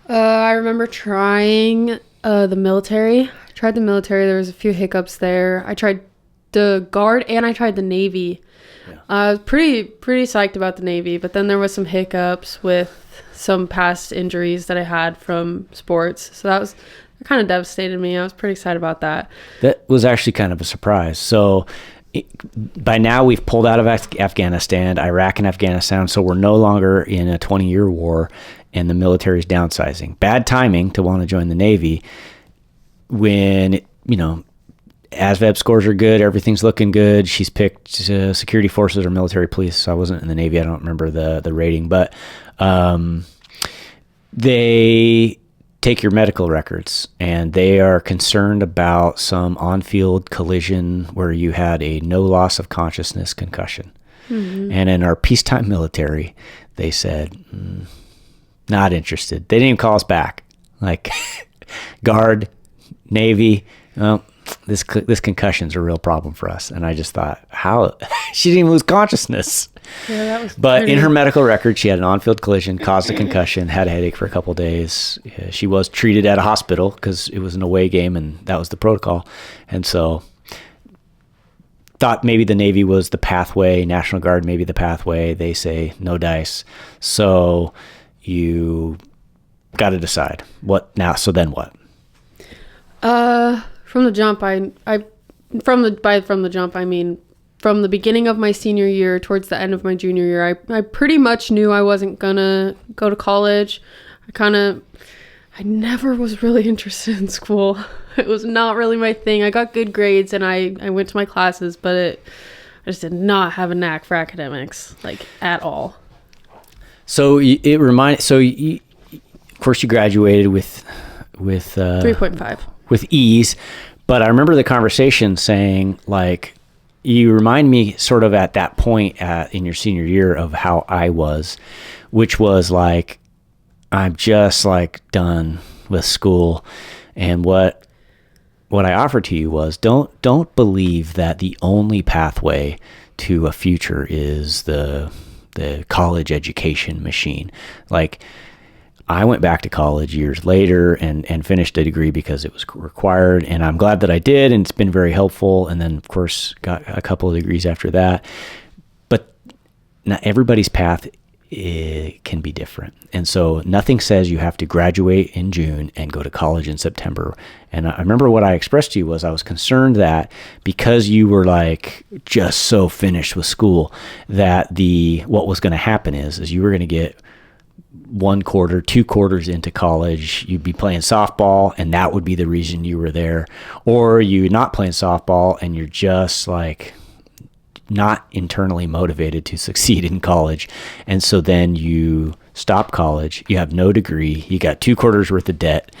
I remember trying the military. Tried the military. There was a few hiccups there. I tried the Guard and I tried the Navy. Yeah. I was pretty psyched about the Navy, but then there was some hiccups with some past injuries that I had from sports. So that kind of devastated me. I was pretty excited about that. That was actually kind of a surprise. So by now we've pulled out of Afghanistan, Iraq and Afghanistan. So we're no longer in a 20-year war, and the military is downsizing. Bad timing to want to join the Navy when, ASVAB scores are good. Everything's looking good. She's picked security forces or military police. So I wasn't in the Navy. I don't remember the rating, but they take your medical records, and they are concerned about some on-field collision where you had a no loss of consciousness concussion. Mm-hmm. And in our peacetime military, they said, not interested. They didn't even call us back. Like, Guard, Navy, this concussion's a real problem for us. And I just thought, how? She didn't even lose consciousness. Yeah, that was But in her medical record, she had an on-field collision, caused a concussion, had a headache for a couple of days. She was treated at a hospital because it was an away game, and that was the protocol. And so thought maybe the Navy was the pathway, National Guard maybe the pathway. They say no dice. So you got to decide what now. So then what? From the jump, from the jump, I mean, from the beginning of my senior year towards the end of my junior year, I pretty much knew I wasn't gonna go to college. I never was really interested in school. It was not really my thing. I got good grades and I went to my classes, but I just did not have a knack for academics, like, at all. So of course you graduated with 3.5 with ease, but I remember the conversation saying, like, you remind me sort of at that point in your senior year of how I was, which was like, I'm just like done with school. And what I offered to you was, don't believe that the only pathway to a future is the college education machine. Like, I went back to college years later and finished a degree because it was required, and I'm glad that I did, and it's been very helpful. And then, of course, got a couple of degrees after that. But not everybody's path can be different. And so nothing says you have to graduate in June and go to college in September. And I remember what I expressed to you was I was concerned that because you were like just so finished with school, that what was going to happen is you were going to get 1 quarter, 2 quarters into college, you'd be playing softball, and that would be the reason you were there. Or you're not playing softball and you're just like not internally motivated to succeed in college. And so then you stop college, you have no degree, you got 2 quarters worth of debt,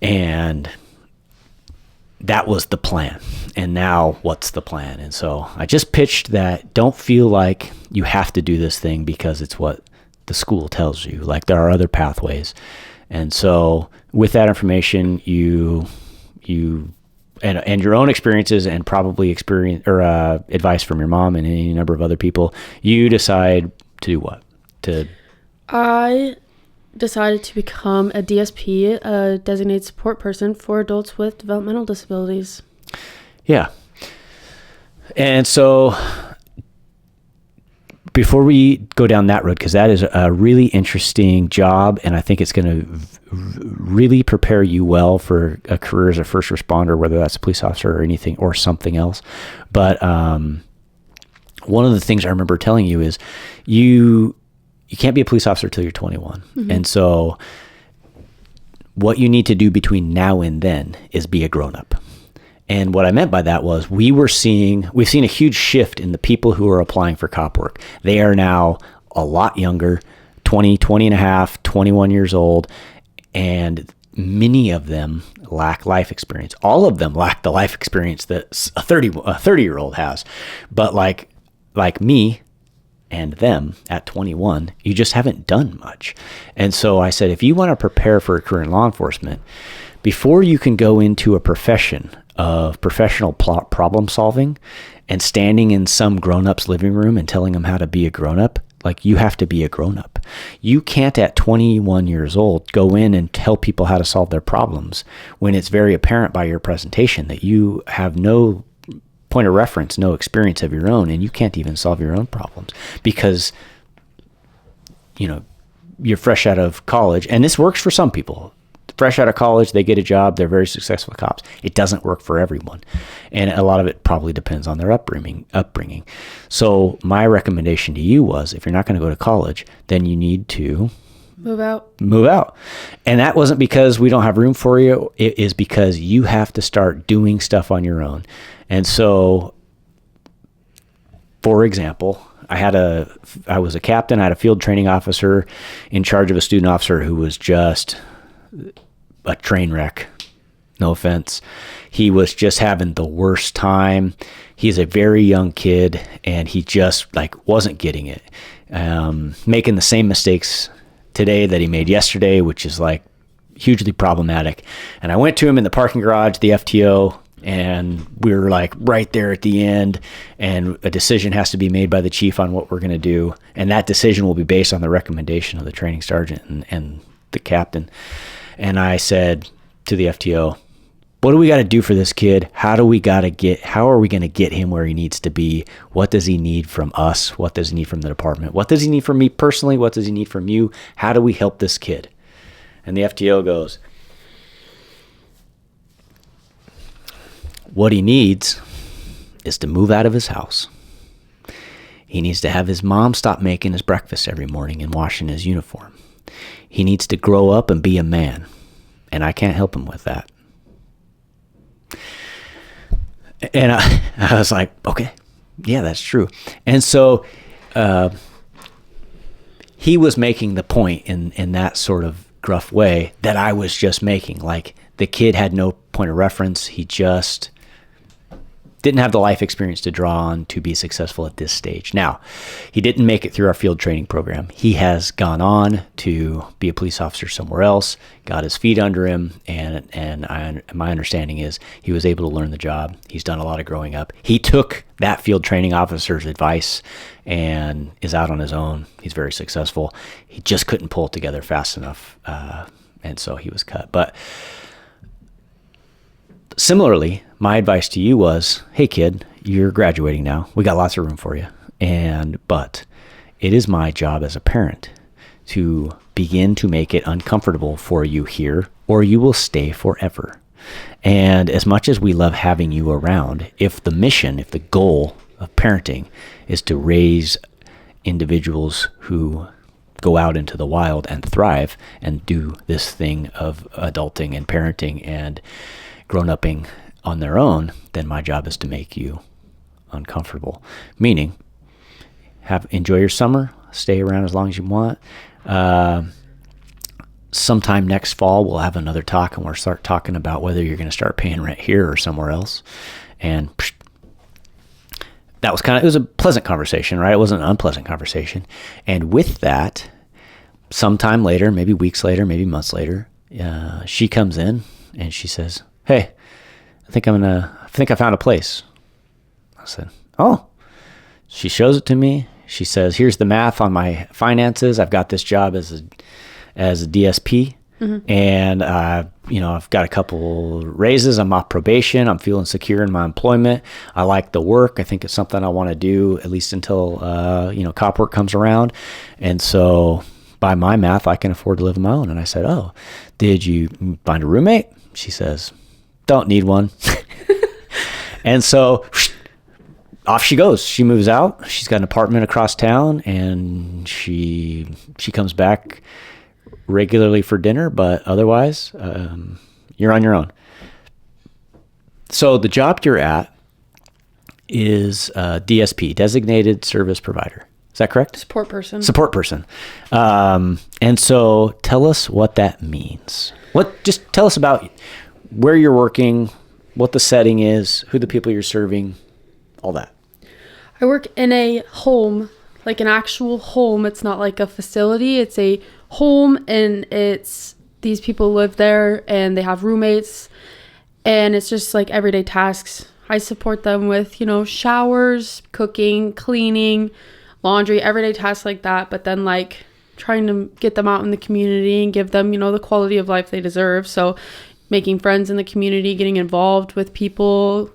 and that was the plan. And now what's the plan? And so I just pitched that don't feel like you have to do this thing because it's what the school tells you. Like, there are other pathways. And so with that information, you and your own experiences, and probably advice from your mom and any number of other people, you decide to do what? I decided to become a DSP, a designated support person for adults with developmental disabilities. Yeah. And so before we go down that road, because that is a really interesting job, and I think it's going to really prepare you well for a career as a first responder, whether that's a police officer or anything or something else. But one of the things I remember telling you is you can't be a police officer till you're 21. Mm-hmm. And so what you need to do between now and then is be a grown-up. And what I meant by that was we've seen a huge shift in the people who are applying for cop work. They are now a lot younger, 20 and a half, 21 years old, and many of them lack life experience. All of them lack the life experience that a 30-year-old has. But like me and them at 21, you just haven't done much. And so I said, if you want to prepare for a career in law enforcement, before you can go into a profession of professional problem solving and standing in some grown-up's living room and telling them how to be a grown-up, like, you have to be a grown-up. You can't at 21 years old go in and tell people how to solve their problems when it's very apparent by your presentation that you have no point of reference, no experience of your own, and you can't even solve your own problems because, you're fresh out of college. And this works for some people. Fresh out of college, they get a job, they're very successful cops. It doesn't work for everyone. And a lot of it probably depends on their upbringing. So my recommendation to you was, if you're not going to go to college, then you need to move out. And that wasn't because we don't have room for you. It is because you have to start doing stuff on your own. And so, for example, I was a captain. I had a field training officer in charge of a student officer who was just a train wreck. No offense. He was just having the worst time. He's a very young kid, and he just wasn't getting it. Making the same mistakes today that he made yesterday, which is hugely problematic. And I went to him in the parking garage, the FTO, and we were right there at the end, and a decision has to be made by the chief on what we're going to do. And that decision will be based on the recommendation of the training sergeant and the captain. And I said to the FTO, what do we got to do for this kid? How are we going to get him where he needs to be? What does he need from us? What does he need from the department? What does he need from me personally? What does he need from you? How do we help this kid? And the FTO goes, what he needs is to move out of his house. He needs to have his mom stop making his breakfast every morning and washing his uniform. He needs to grow up and be a man. And I can't help him with that. And I was like, okay, yeah, that's true. And so he was making the point in that sort of gruff way that I was just making. Like, the kid had no point of reference. He just didn't have the life experience to draw on to be successful at this stage. Now, he didn't make it through our field training program. He has gone on to be a police officer somewhere else, got his feet under him, and my understanding is he was able to learn the job. He's done a lot of growing up. He took that field training officer's advice and is out on his own. He's very successful. He just couldn't pull it together fast enough, and so he was cut. But similarly, my advice to you was, hey kid, you're graduating now. We got lots of room for you. But it is my job as a parent to begin to make it uncomfortable for you here, or you will stay forever. And as much as we love having you around, if the goal of parenting is to raise individuals who go out into the wild and thrive and do this thing of adulting and parenting and grown-upping on their own, then my job is to make you uncomfortable. Meaning, enjoy your summer, stay around as long as you want. Sometime next fall, we'll have another talk, and we'll start talking about whether you're going to start paying rent here or somewhere else. And that was it was a pleasant conversation, right? It wasn't an unpleasant conversation. And with that, sometime later, maybe weeks later, maybe months later, she comes in and she says, hey, I think I found a place. I said, oh. She shows it to me. She says, here's the math on my finances. I've got this job as a DSP. Mm-hmm. And, I've got a couple raises. I'm off probation. I'm feeling secure in my employment. I like the work. I think it's something I want to do at least until, cop work comes around. And so by my math, I can afford to live on my own. And I said, oh, did you find a roommate? She says, don't need one. And so off she goes. She moves out. She's got an apartment across town, and she comes back regularly for dinner, but otherwise, you're on your own. So the job you're at is DSP, designated service provider. Is that correct? Support person. Support person. And so tell us what that means. Just tell us about where you're working, what the setting is, who the people you're serving, all that. I work in a home, like an actual home. It's not like a facility. It's a home, and these people live there and they have roommates, and it's just like everyday tasks. I support them with, showers, cooking, cleaning, laundry, everyday tasks like that. But then like trying to get them out in the community and give them, the quality of life they deserve. So making friends in the community, getting involved with people,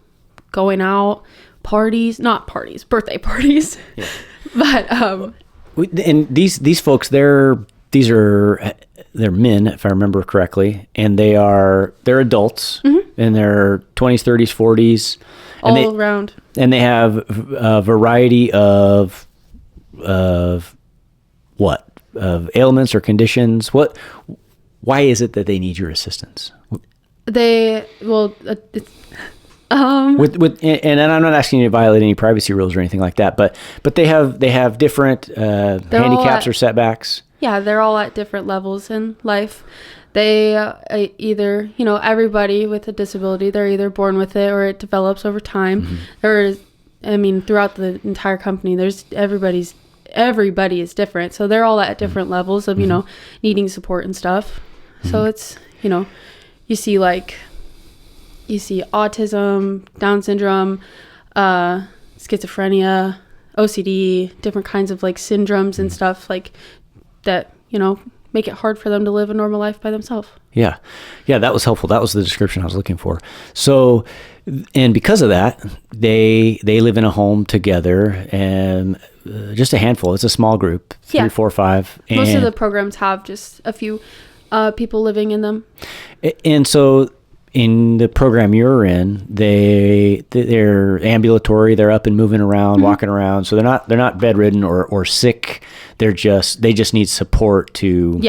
going out, birthday parties. Yeah. But and these folks, they're men, if I remember correctly, and they're adults, mm-hmm. in their 20s, 30s, 40s, all around, and they have a variety of ailments or conditions. Why is it that they need your assistance? And I'm not asking you to violate any privacy rules or anything like that, but they have different handicaps or setbacks. Yeah, they're all at different levels in life. They either, everybody with a disability, they're either born with it or it develops over time. Mm-hmm. Throughout the entire company, everybody is different. So they're all at different levels of, mm-hmm. Needing support and stuff. Mm-hmm. So it's, you see autism, Down syndrome, schizophrenia, OCD, different kinds of like syndromes and stuff like that, make it hard for them to live a normal life by themselves. Yeah. Yeah, that was helpful. That was the description I was looking for. So, and because of that, they live in a home together, and just a handful. It's a small group, 3, 4, 5. Most of the programs have just a few people living in them. And so in the program you're in, they're ambulatory. They're up and moving around, mm-hmm. walking around. So they're not bedridden or sick. they just need support to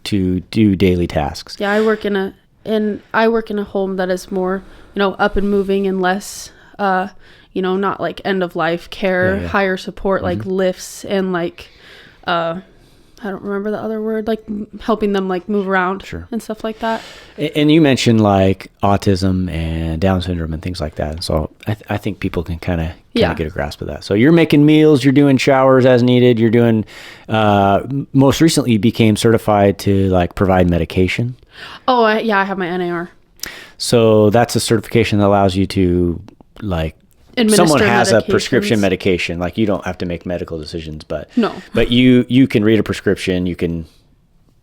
do daily tasks. Yeah, I work in a home that is more, up and moving and less, not like end of life care, higher support, like lifts and like, I don't remember the other word, like helping them like move around and stuff like that. And you mentioned like autism and Down syndrome and things like that. So I think people can kind of get a grasp of that. So you're making meals, you're doing showers as needed. You're doing, most recently you became certified to like provide medication. Oh, I have my NAR. So that's a certification that allows you to like, someone has a prescription medication, like you don't have to make medical decisions, but you can read a prescription, you can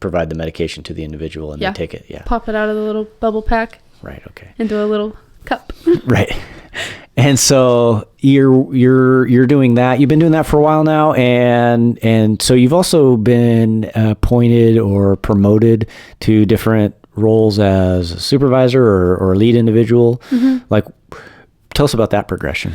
provide the medication to the individual and they take it. Yeah. Pop it out of the little bubble pack. Right. Okay. Into a little cup. Right. And so you're doing that. You've been doing that for a while now. And so you've also been appointed or promoted to different roles as a supervisor or lead individual. Like, tell us about that progression.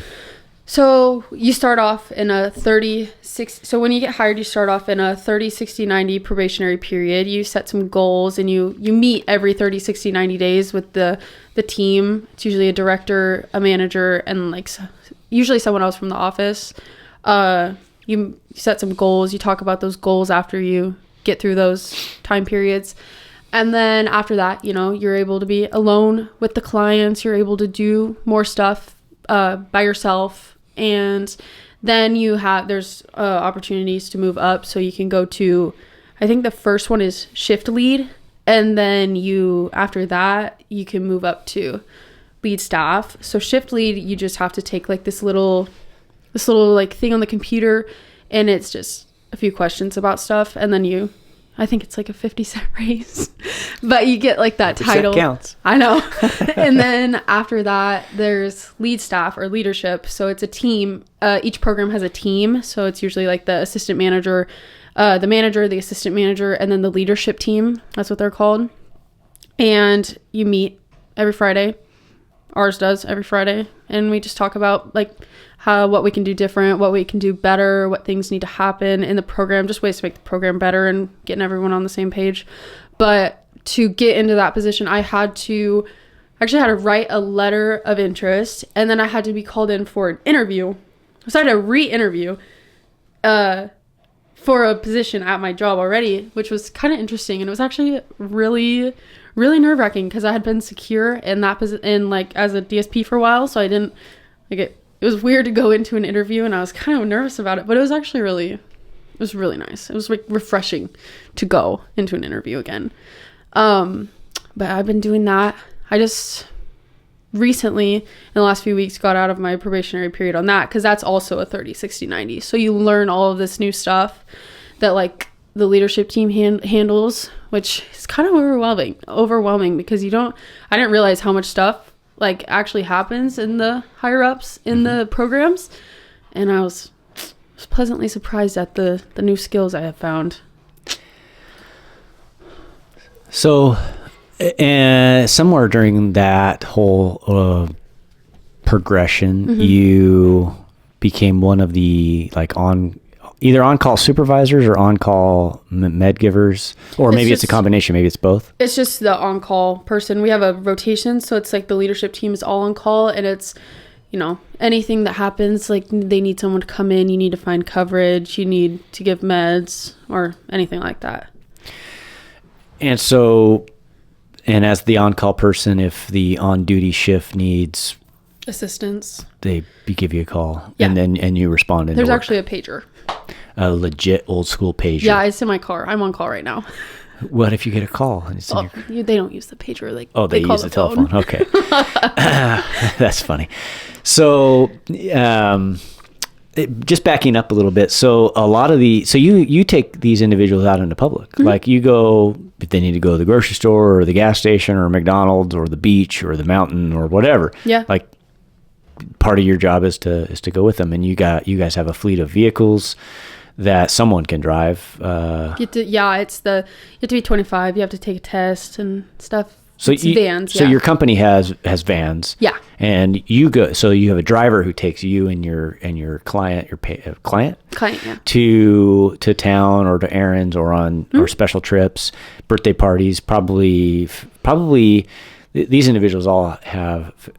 So you start off in a 30-60. So when you get hired, you start off in a 30, 60, 90 probationary period. You set some goals and you meet every 30, 60, 90 days with the team. It's usually a director, a manager, and like usually someone else from the office. You set some goals. You talk about those goals after you get through those time periods. And then after that, you're able to be alone with the clients. You're able to do more stuff by yourself. And then there's opportunities to move up. So you can go to, I think the first one is shift lead. And then after that, you can move up to lead staff. So shift lead, you just have to take like this little like thing on the computer. And it's just a few questions about stuff. And then I think it's like a 50-cent raise, but you get like that title. Counts. I know. And then after that, there's lead staff or leadership. So it's a team. Each program has a team. So it's usually like the assistant manager, the manager, the assistant manager, and then the leadership team. That's what they're called. And you meet every Friday. Ours does every Friday. And we just talk about like what we can do different, what we can do better, what things need to happen in the program, just ways to make the program better and getting everyone on the same page. But to get into that position, I had to write a letter of interest, and then I had to be called in for an interview. So I had to re-interview for a position at my job already, which was kind of interesting. And it was actually really, really nerve-wracking because I had been secure in that position, like as a DSP for a while. So I didn't like it. It was weird to go into an interview and I was kind of nervous about it, but it was actually really nice. It was like refreshing to go into an interview again. But I've been doing that. I just recently in the last few weeks got out of my probationary period on that because that's also a 30, 60, 90. So you learn all of this new stuff that like the leadership team handles, which is kind of overwhelming because I didn't realize how much stuff like actually happens in the higher ups in the programs. And I was pleasantly surprised at the new skills I have found. So somewhere during that whole progression, you became one of the like either on-call supervisors or on-call med givers, or maybe it's a combination. Maybe it's both. It's just the on-call person. We have a rotation, so it's like the leadership team is all on call, and it's, anything that happens, like they need someone to come in, you need to find coverage, you need to give meds, or anything like that. And so, as the on-call person, if the on-duty shift needs assistance, they give you a call, and you respond. There's actually a pager. A legit old school pager. Yeah, it's in my car. I'm on call right now. What if you get a call? And it's they don't use the pager. Like they use the telephone. Okay, that's funny. So, just backing up a little bit. So a lot of you take these individuals out into public. Like you go, if they need to go to the grocery store or the gas station or McDonald's or the beach or the mountain or whatever. Yeah. Like part of your job is to go with them, and you guys have a fleet of vehicles that someone can drive. You have to be 25. You have to take a test and stuff So it's vans. So your company has vans. Yeah. And you go. So you have a driver who takes you and your client, client, yeah. to town or to errands or on or special trips, birthday parties. Probably these individuals all have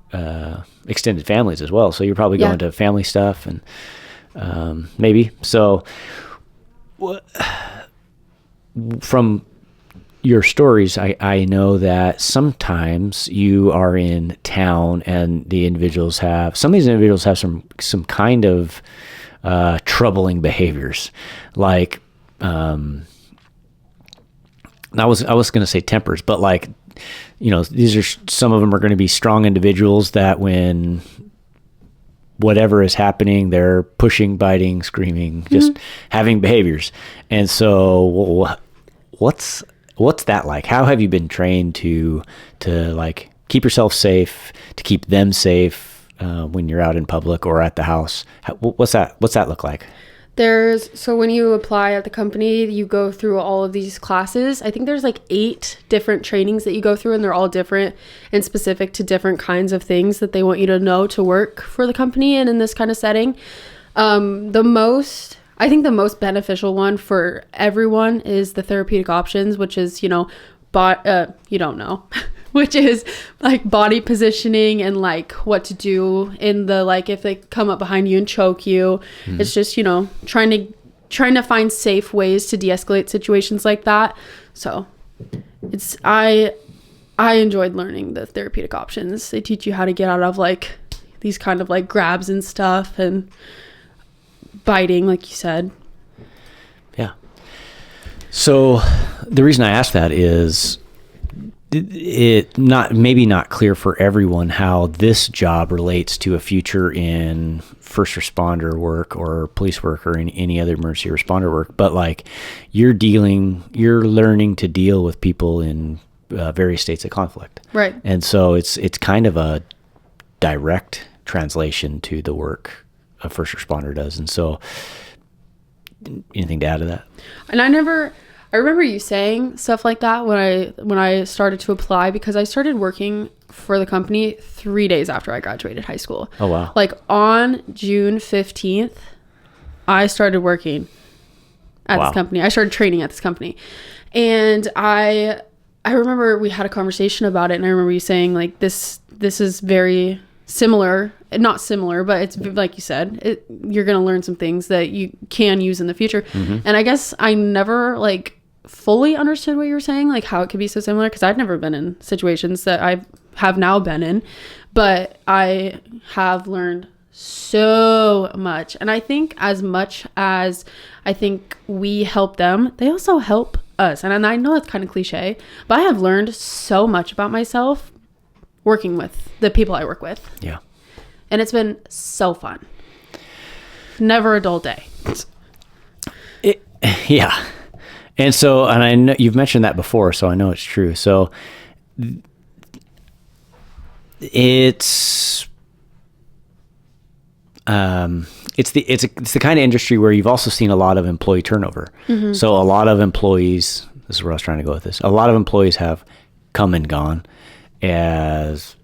extended families as well. So you're probably going to family stuff and maybe so. From your stories, I know that sometimes you are in town and some of these individuals have some kind of troubling behaviors, like I was going to say tempers, but like, these are some of them are going to be strong individuals that when whatever is happening, they're pushing, biting, screaming, just having behaviors. And so what's that like? How have you been trained to like keep yourself safe, to keep them safe when you're out in public or at the house? What's that look like? So when you apply at the company, you go through all of these classes. I think there's like 8 different trainings that you go through, and they're all different and specific to different kinds of things that they want you to know to work for the company and in this kind of setting. I think the most beneficial one for everyone is the therapeutic options, which is, you don't know, which is like body positioning and like what to do in the, like, if they come up behind you and choke you, it's just, trying to find safe ways to de-escalate situations like that. So I enjoyed learning the therapeutic options. They teach you how to get out of like these kind of like grabs and stuff and biting, like you said. Yeah. So the reason I asked that is maybe not clear for everyone how this job relates to a future in first responder work or police work or in any other emergency responder work. But like you're learning to deal with people in various states of conflict. Right. And so it's kind of a direct translation to the work a first responder does. And so anything to add to that? And I remember you saying stuff like that when I started to apply, because I started working for the company 3 days after I graduated high school. Oh, wow. Like on June 15th, I started working at this company. I started training at this company. And I remember we had a conversation about it, and I remember you saying like this is very similar, not similar, but it's like you said, you're going to learn some things that you can use in the future. And I guess I never like fully understood what you were saying, like how it could be so similar, because I've never been in situations that I have now been in, but I have learned so much. And I think as much as I think we help them, they also help us. And I know it's kind of cliche, but I have learned so much about myself working with the people I work with. Yeah. And it's been so fun. Never a dull day. Yeah. And so, and I know you've mentioned that before, so I know it's true. So it's the kind of industry where you've also seen a lot of employee turnover. So a lot of employees, this is where I was trying to go with this. A lot of employees have come and gone. As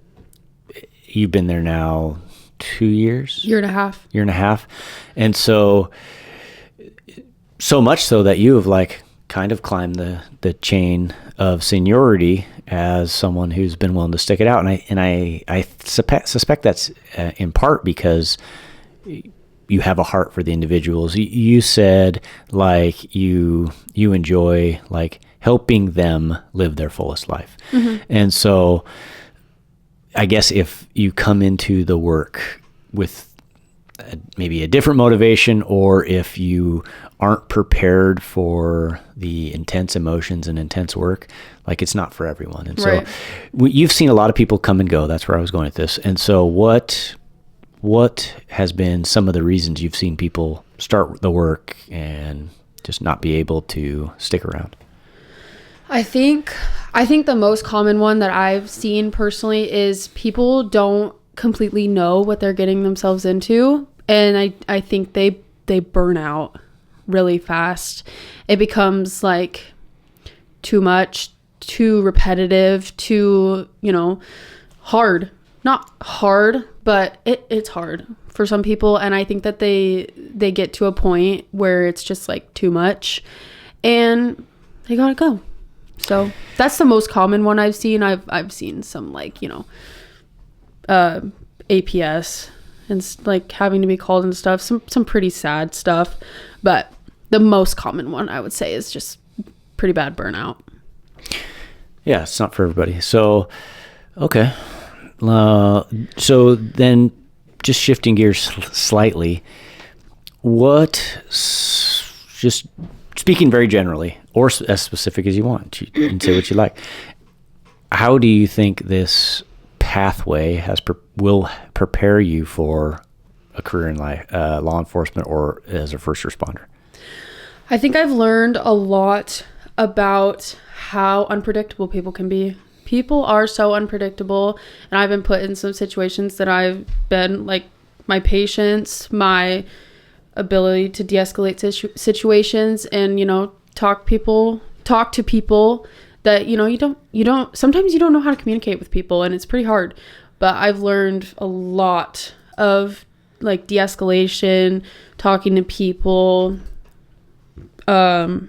you've been there now 2 years? Year and a half. And so much so that you have like kind of climbed the chain of seniority as someone who's been willing to stick it out. And I suspect that's in part because you have a heart for the individuals. You said like you enjoy like helping them live their fullest life. And so I guess if you come into the work with maybe a different motivation, or if you aren't prepared for the intense emotions and intense work, like it's not for everyone. And so you've seen a lot of people come and go. That's where I was going with this. And so what has been some of the reasons you've seen people start the work and just not be able to stick around? I think the most common one that I've seen personally is people don't completely know what they're getting themselves into. And I think they burn out really fast. It becomes like too much, too repetitive, too, hard. Not hard, but it's hard for some people. And I think that they get to a point where it's just like too much and they gotta go. So that's the most common one I've seen. I've seen some like, APS and like having to be called and stuff, some pretty sad stuff, but the most common one I would say is just pretty bad burnout. Yeah, it's not for everybody. So, okay. So then just shifting gears slightly, just speaking very generally or as specific as you want, you can say what you like. How do you think this pathway will prepare you for a career in law enforcement or as a first responder? I think I've learned a lot about how unpredictable people can be. People are so unpredictable, and I've been put in some situations that I've been like, my patience, my ability to de-escalate situations and, talk to people that, you don't, sometimes you don't know how to communicate with people, and it's pretty hard, but I've learned a lot of like de-escalation, talking to people. Oh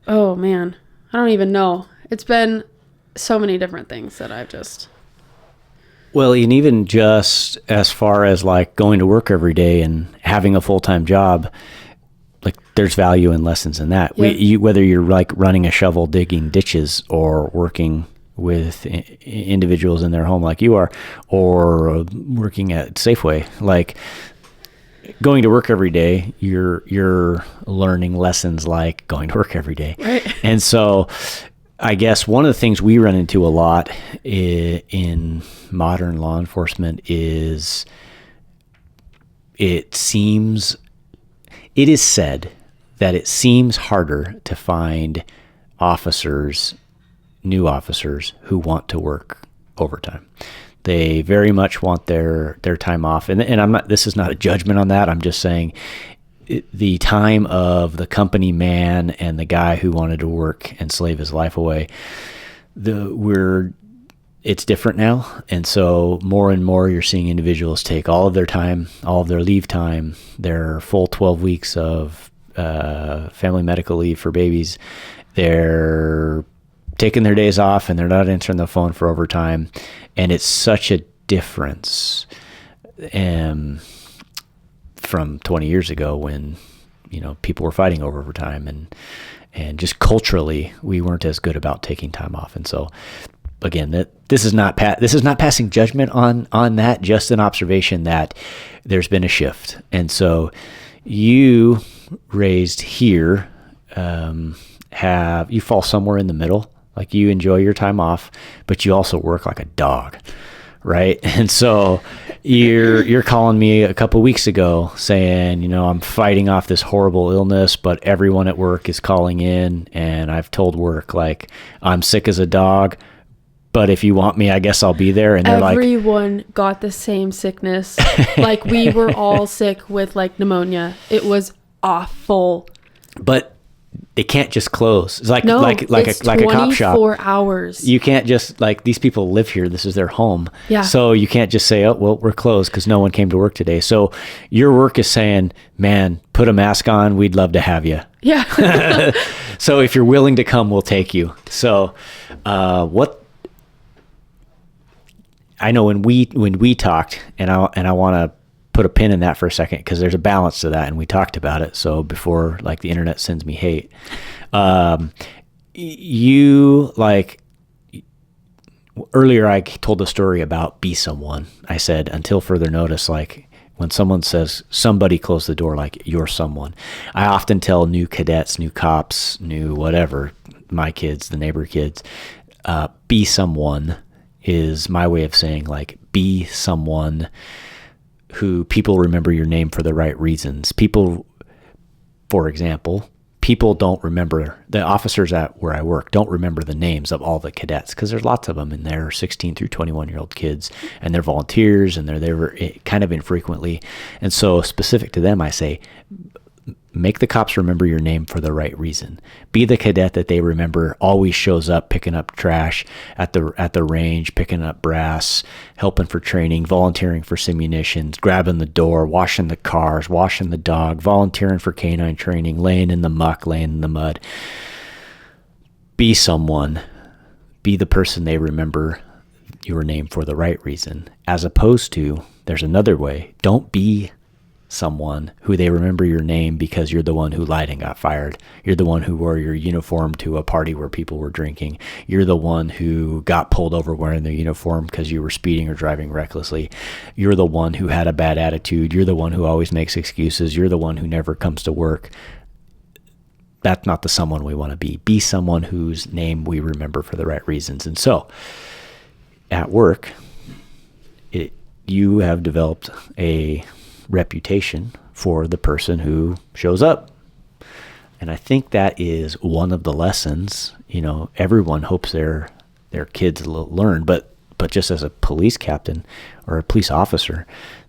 man, I don't even know. It's been so many different things that I've just... Well, and even just as far as like going to work every day and having a full-time job, like there's value in lessons in that. Yep. Whether you're like running a shovel, digging ditches, or working with individuals in their home like you are, or working at Safeway, like going to work every day, you're learning lessons like going to work every day. Right. And so I guess one of the things we run into a lot in modern law enforcement is it is said that it seems harder to find new officers who want to work overtime. They very much want their time off. And this is not a judgment on that. I'm just saying the time of the company man and the guy who wanted to work and slave his life away, it's different now. And so more and more you're seeing individuals take all of their time, all of their leave time, their full 12 weeks of family medical leave for babies. They're taking their days off and they're not answering the phone for overtime. And it's such a difference from 20 years ago when, people were fighting over overtime and just culturally we weren't as good about taking time off. And so again, this is not passing judgment on that, just an observation that there's been a shift. And so you raised here, you fall somewhere in the middle. Like you enjoy your time off, but you also work like a dog, right? And so you're calling me a couple weeks ago saying, I'm fighting off this horrible illness, but everyone at work is calling in, and I've told work like I'm sick as a dog, but if you want me, I guess I'll be there. And they're everyone got the same sickness. Like we were all sick with like pneumonia. It was awful. But it can't just close. It's like no, like a cop shop. 24 hours. You can't just like, these people live here. This is their home. Yeah. So you can't just say, oh, well, we're closed because no one came to work today. So your work is saying, man, put a mask on. We'd love to have you. Yeah. So if you're willing to come, we'll take you. So I know when we talked, and I want to put a pin in that for a second because there's a balance to that, and we talked about it. So before like the internet sends me hate, earlier I told a story about be someone. I said until further notice, like when someone says somebody close the door, like you're someone. I often tell new cadets, new cops, new whatever, my kids, the neighbor kids, be someone is my way of saying like be someone who people remember your name for the right reasons. People, for example, people don't remember, the officers at where I work don't remember the names of all the cadets because there's lots of them and they're 16 through 21-year-old kids and they're volunteers and they're there kind of infrequently. And so specific to them, I say, make the cops remember your name for the right reason. Be the cadet that they remember always shows up picking up trash at the range, picking up brass, helping for training, volunteering for simunitions, grabbing the door, washing the cars, washing the dog, volunteering for canine training, laying in the muck, laying in the mud. Be someone. Be the person they remember your name for the right reason, as opposed to, there's another way. Don't be someone who they remember your name because you're the one who lied and got fired. You're the one who wore your uniform to a party where people were drinking. You're the one who got pulled over wearing the uniform because you were speeding or driving recklessly. You're the one who had a bad attitude. You're the one who always makes excuses. You're the one who never comes to work. That's not the someone we want to be. Be someone whose name we remember for the right reasons. And so at work, you have developed a reputation for the person who shows up. And I think that is one of the lessons, everyone hopes their kids learn, but just as a police captain or a police officer,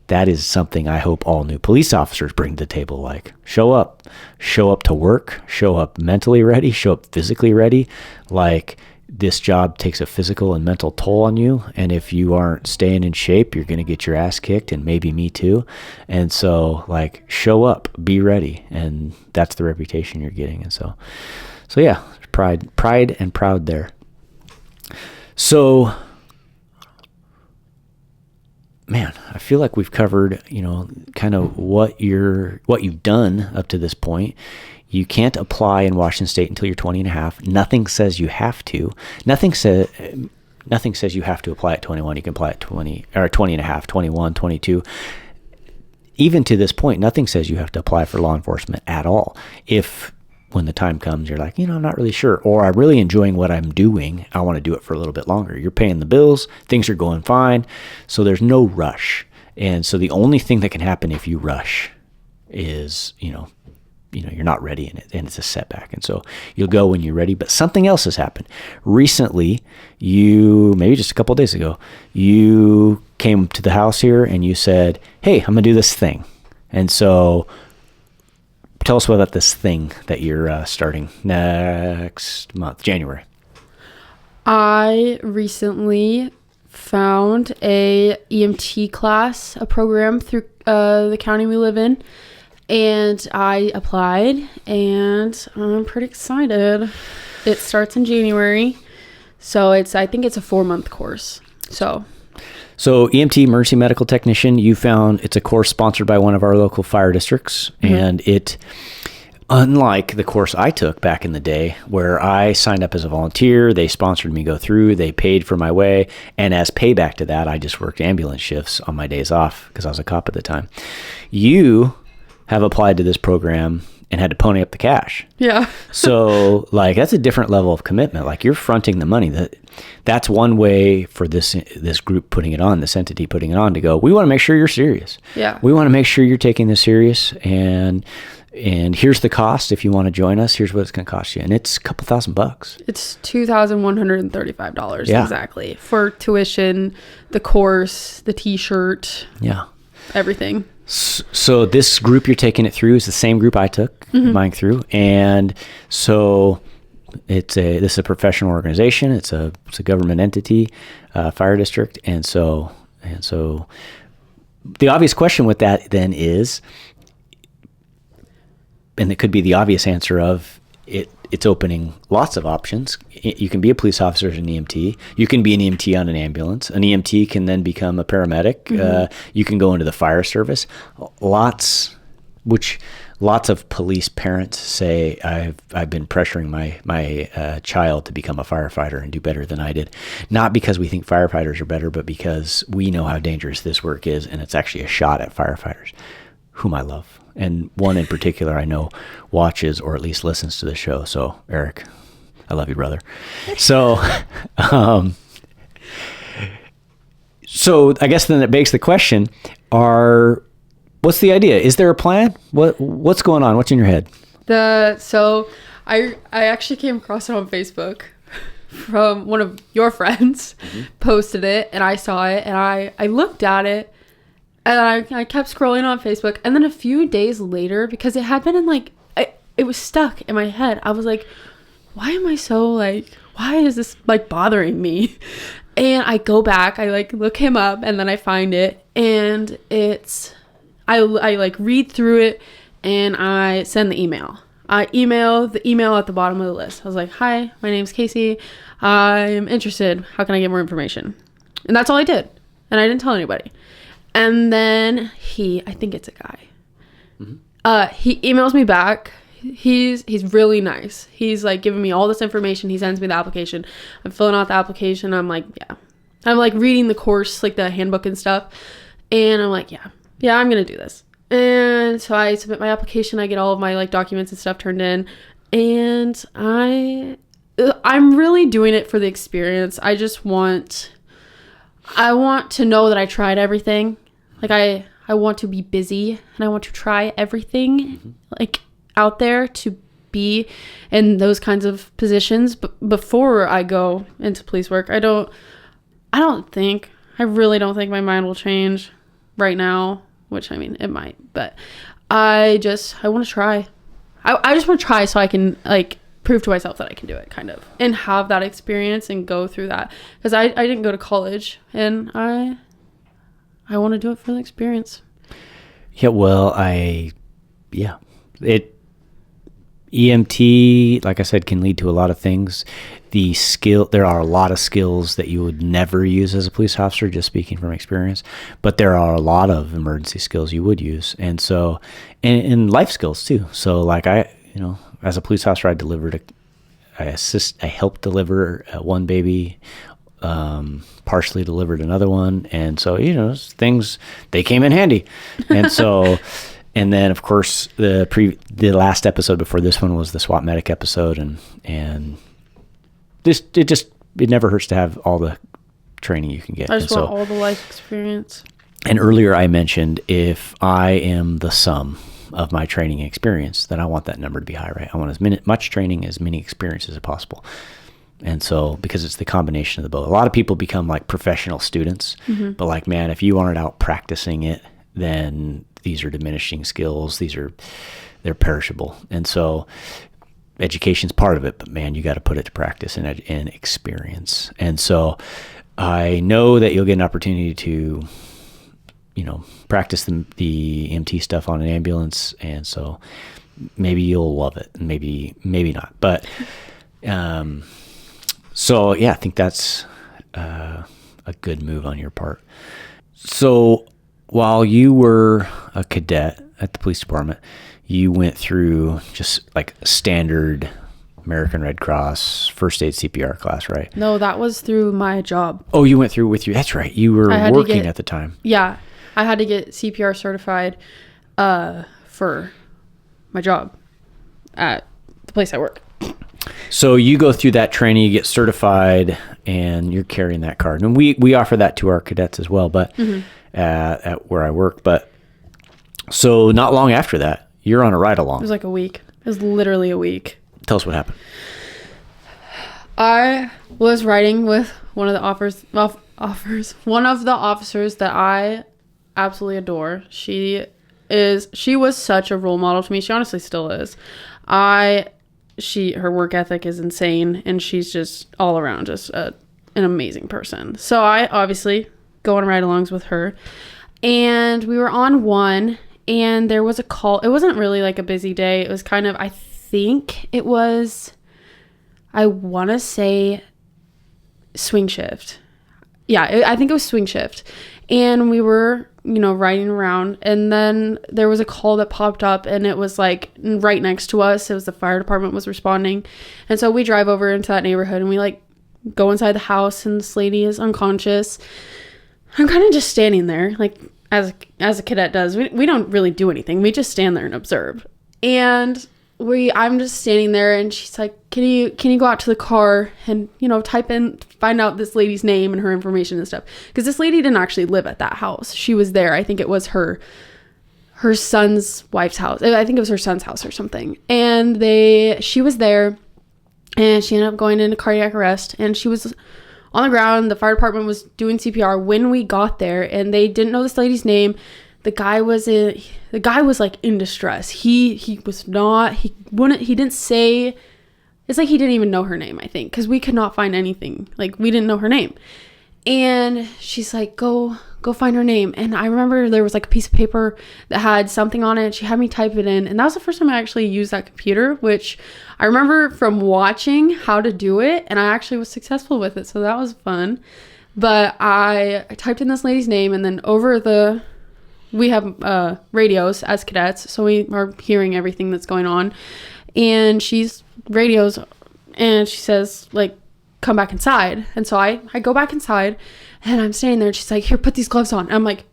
that is something I hope all new police officers bring to the table. Like, show up to work, show up mentally ready, show up physically ready. Like, this job takes a physical and mental toll on you. And if you aren't staying in shape, you're going to get your ass kicked, and maybe me too. And so, like, show up, be ready. And that's the reputation you're getting. And so yeah, pride and proud there. So, man, I feel like we've covered, kind of what you've done up to this point. You can't apply in Washington State until you're 20 and a half. Nothing says you have to. Nothing says you have to apply at 21. You can apply at 20 and a half, 21, 22. Even to this point, nothing says you have to apply for law enforcement at all. If when the time comes, you're like, I'm not really sure, or I'm really enjoying what I'm doing, I want to do it for a little bit longer. You're paying the bills, things are going fine, so there's no rush. And so the only thing that can happen if you rush is, you're not ready and it's a setback. And so you'll go when you're ready, but something else has happened. Recently, maybe just a couple of days ago, you came to the house here and you said, hey, I'm going to do this thing. And so tell us about this thing that you're starting next month, January. I recently found a EMT class, a program through the county we live in. And I applied, and I'm pretty excited. It starts in January, so I think it's a 4-month course. So EMT, emergency medical technician, you found it's a course sponsored by one of our local fire districts, and it, unlike the course I took back in the day, where I signed up as a volunteer, they sponsored me go through, they paid for my way, and as payback to that, I just worked ambulance shifts on my days off because I was a cop at the time. You have applied to this program and had to pony up the cash. Yeah. So, that's a different level of commitment. Like, you're fronting the money. That's one way for this group putting it on, this entity putting it on, to go, we want to make sure you're serious. Yeah. We want to make sure you're taking this serious, and here's the cost. If you want to join us, here's what it's going to cost you. And it's a couple $1,000. It's $2,135 yeah. Exactly, for tuition, the course, the t-shirt. Yeah. Everything. So this group you're taking it through is the same group I took mine through, and so this is a professional organization. It's a government entity, fire district, and so the obvious question with that then is, and it could be the obvious answer of it. It's opening lots of options. You can be a police officer as an EMT. You can be an EMT on an ambulance. An EMT can then become a paramedic. You can go into the fire service. Lots of police parents say, I've been pressuring my child to become a firefighter and do better than I did. Not because we think firefighters are better, but because we know how dangerous this work is, and it's actually a shot at firefighters, whom I love. And one in particular I know watches or at least listens to the show. So, Eric, I love you, brother. So, so I guess then it begs the question, what's the idea? Is there a plan? What's going on? What's in your head? So I actually came across it on Facebook from one of your friends, posted it, and I saw it, and I looked at it, And I kept scrolling on Facebook. And then a few days later, because it had been in like, it was stuck in my head. I was like, why am I so like, why is this like bothering me? And I go back, I like look him up, and then I find it. And I like read through it, and I send the email. I email the email at the bottom of the list. I was like, hi, my name's Kaci. I'm interested. How can I get more information? And that's all I did. And I didn't tell anybody. And then I think it's a guy. Mm-hmm. He emails me back. He's really nice. He's like giving me all this information. He sends me the application. I'm filling out the application. I'm like, yeah. I'm like reading the course, like the handbook and stuff. And I'm like, yeah, I'm going to do this. And so I submit my application. I get all of my like documents and stuff turned in. And I'm really doing it for the experience. I want to know that I tried everything. Like I want to be busy and I want to try everything mm-hmm. like out there to be in those kinds of positions. But before I go into police work, I really don't think my mind will change right now, which I mean, it might, but I want to try. I just want to try so I can like prove to myself that I can do it kind of and have that experience and go through that. Because I didn't go to college and I want to do it for the experience. Yeah, well, EMT, like I said, can lead to a lot of things. There are a lot of skills that you would never use as a police officer, just speaking from experience, but there are a lot of emergency skills you would use. And so, and life skills too. So like as a police officer, I helped deliver one baby, partially delivered another one. And so, things, they came in handy. And so, and then of course the last episode before this one was the SWAT medic episode. And it never hurts to have all the training you can get. I just want all the life experience. And earlier I mentioned if I am the sum of my training experience, then I want that number to be high, right? I want much training, as many experiences as possible. And so, because it's the combination of the both. A lot of people become like professional students, mm-hmm. but like, man, if you aren't out practicing it, then these are diminishing skills. They're perishable. And so education's part of it, but man, you got to put it to practice and experience. And so I know that you'll get an opportunity to, practice the EMT stuff on an ambulance. And so maybe you'll love it and maybe not, but, so yeah, I think that's, a good move on your part. So while you were a cadet at the police department, you went through just like standard American Red Cross first aid CPR class, right? No, that was through my job. Oh, you went through with you. That's right. You were working at the time. Yeah. I had to get CPR certified for my job at the place I work. So you go through that training, you get certified, and you're carrying that card. And we offer that to our cadets as well, but mm-hmm. At where I work. But so not long after that, you're on a ride along. It was like a week. It was literally a week. Tell us what happened. I was riding with one of the one of the officers that I absolutely adore. She was such a role model to me. She honestly still is. Her work ethic is insane, and she's just all around just an amazing person. So I obviously go on ride-alongs with her, and we were on one, and there was a call. It wasn't really like a busy day. It was kind of, I want to say swing shift. Yeah, I think it was swing shift. And we were, riding around, and then there was a call that popped up, and it was like right next to us. It was the fire department was responding. And so we drive over into that neighborhood, and we like go inside the house, and this lady is unconscious. I'm kind of just standing there, like as a cadet does. We don't really do anything. We just stand there and observe. And I'm just standing there, and she's like, can you go out to the car and, find out this lady's name and her information and stuff. Because this lady didn't actually live at that house. She was there. I think it was her son's wife's house. I think it was her son's house or something. And she was there, and she ended up going into cardiac arrest, and she was on the ground. The fire department was doing CPR when we got there, and they didn't know this lady's name. The guy was like in distress. He didn't say, it's like he didn't even know her name, I think, because we could not find anything. Like, we didn't know her name. And she's like, go find her name. And I remember there was like a piece of paper that had something on it. She had me type it in. And that was the first time I actually used that computer, which I remember from watching how to do it. And I actually was successful with it. So that was fun. But I typed in this lady's name, and then we have radios as cadets. So we are hearing everything that's going on. And she's radios, and she says, like, come back inside. And so I go back inside, and I'm standing there, and she's like, here, put these gloves on. And I'm like,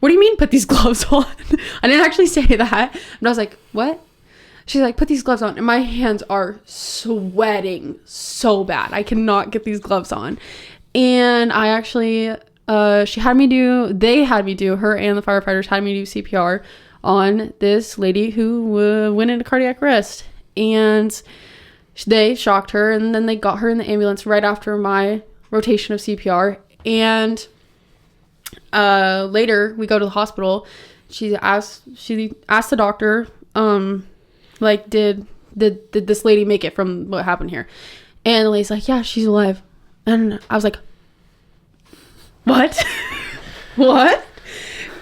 what do you mean put these gloves on? I didn't actually say that. And I was like, what? She's like, put these gloves on. And my hands are sweating so bad. I cannot get these gloves on. And I actually, they had me do, her and the firefighters had me do CPR on this lady who went into cardiac arrest. And they shocked her, and then they got her in the ambulance right after my rotation of CPR. And later we go to the hospital. She asked the doctor, like, did this lady make it from what happened here? And the lady's like, yeah, she's alive. And I was like, what? What?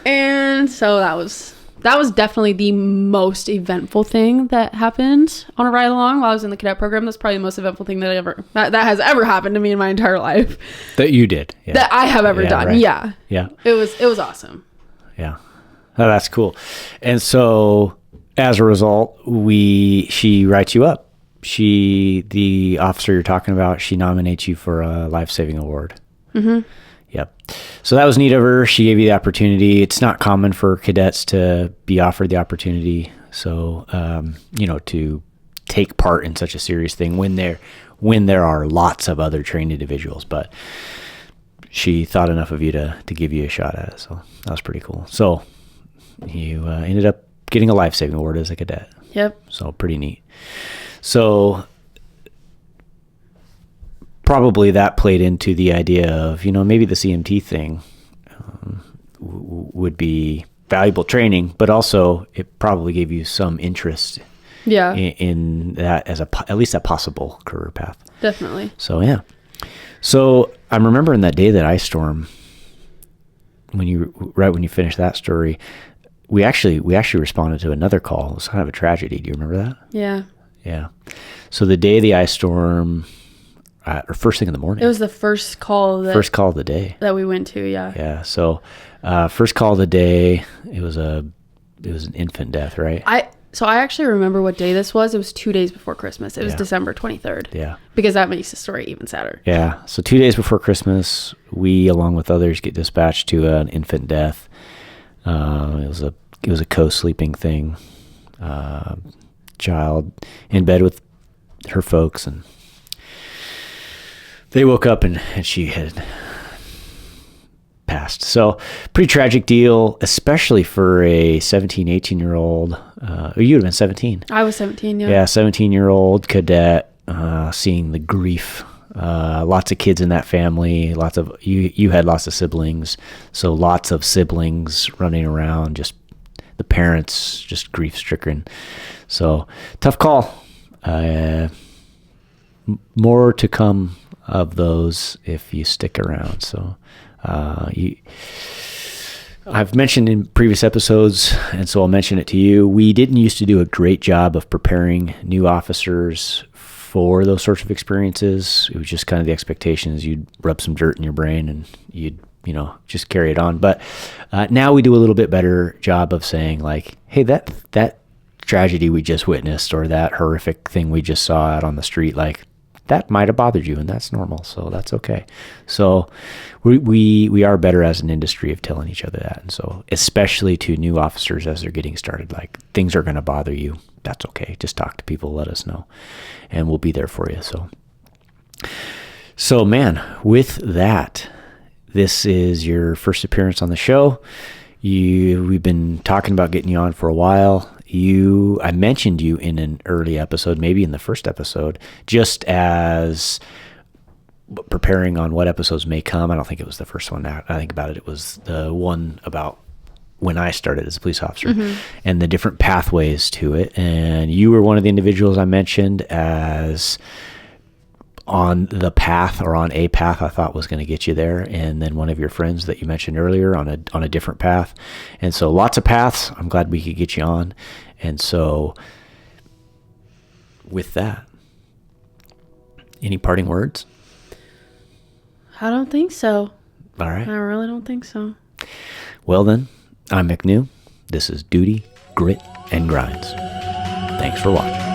And so that was definitely the most eventful thing that happened on a ride along while I was in the cadet program. That's probably the most eventful thing that has ever happened to me in my entire life. That you did. Yeah. That I have ever done. Right. Yeah. Yeah. It was awesome. Yeah. Oh, that's cool. And so as a result, she writes you up. The officer you're talking about, she nominates you for a life-saving award. Mm-hmm. Yep. So that was neat of her. She gave you the opportunity. It's not common for cadets to be offered the opportunity. So, to take part in such a serious thing when there are lots of other trained individuals, but she thought enough of you to give you a shot at it. So that was pretty cool. So you ended up getting a life-saving award as a cadet. Yep. So pretty neat. So probably that played into the idea of, maybe the CMT thing would be valuable training, but also it probably gave you some interest in that as at least a possible career path. Definitely. So, yeah. So I'm remembering that day that ice storm, when you finished that story, we actually responded to another call. It was kind of a tragedy. Do you remember that? Yeah. Yeah. So the day of the ice storm, or first thing in the morning. It was the first call of the day that we went to. Yeah. Yeah. So, first call of the day, it was an infant death, right? I actually remember what day this was. It was 2 days before Christmas. It was December 23rd. Yeah. Because that makes the story even sadder. Yeah. So 2 days before Christmas, we, along with others, get dispatched to an infant death. It was a co-sleeping thing. Child in bed with her folks, and they woke up and she had passed. So pretty tragic deal, especially for a 17, 18-year-old. You would have been 17. I was 17, yeah. Yeah, 17-year-old cadet, seeing the grief. Lots of kids in that family. You had lots of siblings. So lots of siblings running around, just the parents just grief-stricken. So tough call. More to come of those if you stick around. So I've mentioned in previous episodes, and so I'll mention it to you, we didn't used to do a great job of preparing new officers for those sorts of experiences. It was just kind of the expectations. You'd rub some dirt in your brain and you'd just carry it on. But now we do a little bit better job of saying, like, hey, that tragedy we just witnessed, or that horrific thing we just saw out on the street, like, that might have bothered you, and that's normal, so that's okay. So we are better as an industry of telling each other that. And so especially to new officers as they're getting started, like, things are going to bother you. That's okay. Just talk to people, let us know, and we'll be there for you. So man, with that, this is your first appearance on the show. We've been talking about getting you on for a while. I mentioned you in an early episode, maybe in the first episode, just as preparing on what episodes may come. I don't think it was the first one that I think about it. It was the one about when I started as a police officer and the different pathways to it. And you were one of the individuals I mentioned as on the path, or on a path I thought was going to get you there. And then one of your friends that you mentioned earlier on a different path. And so lots of paths. I'm glad we could get you on. And so with that, any parting words? I don't think so. All right. I really don't think so. Well then, I'm McNew. This is Duty, Grit, and Grinds. Thanks for watching.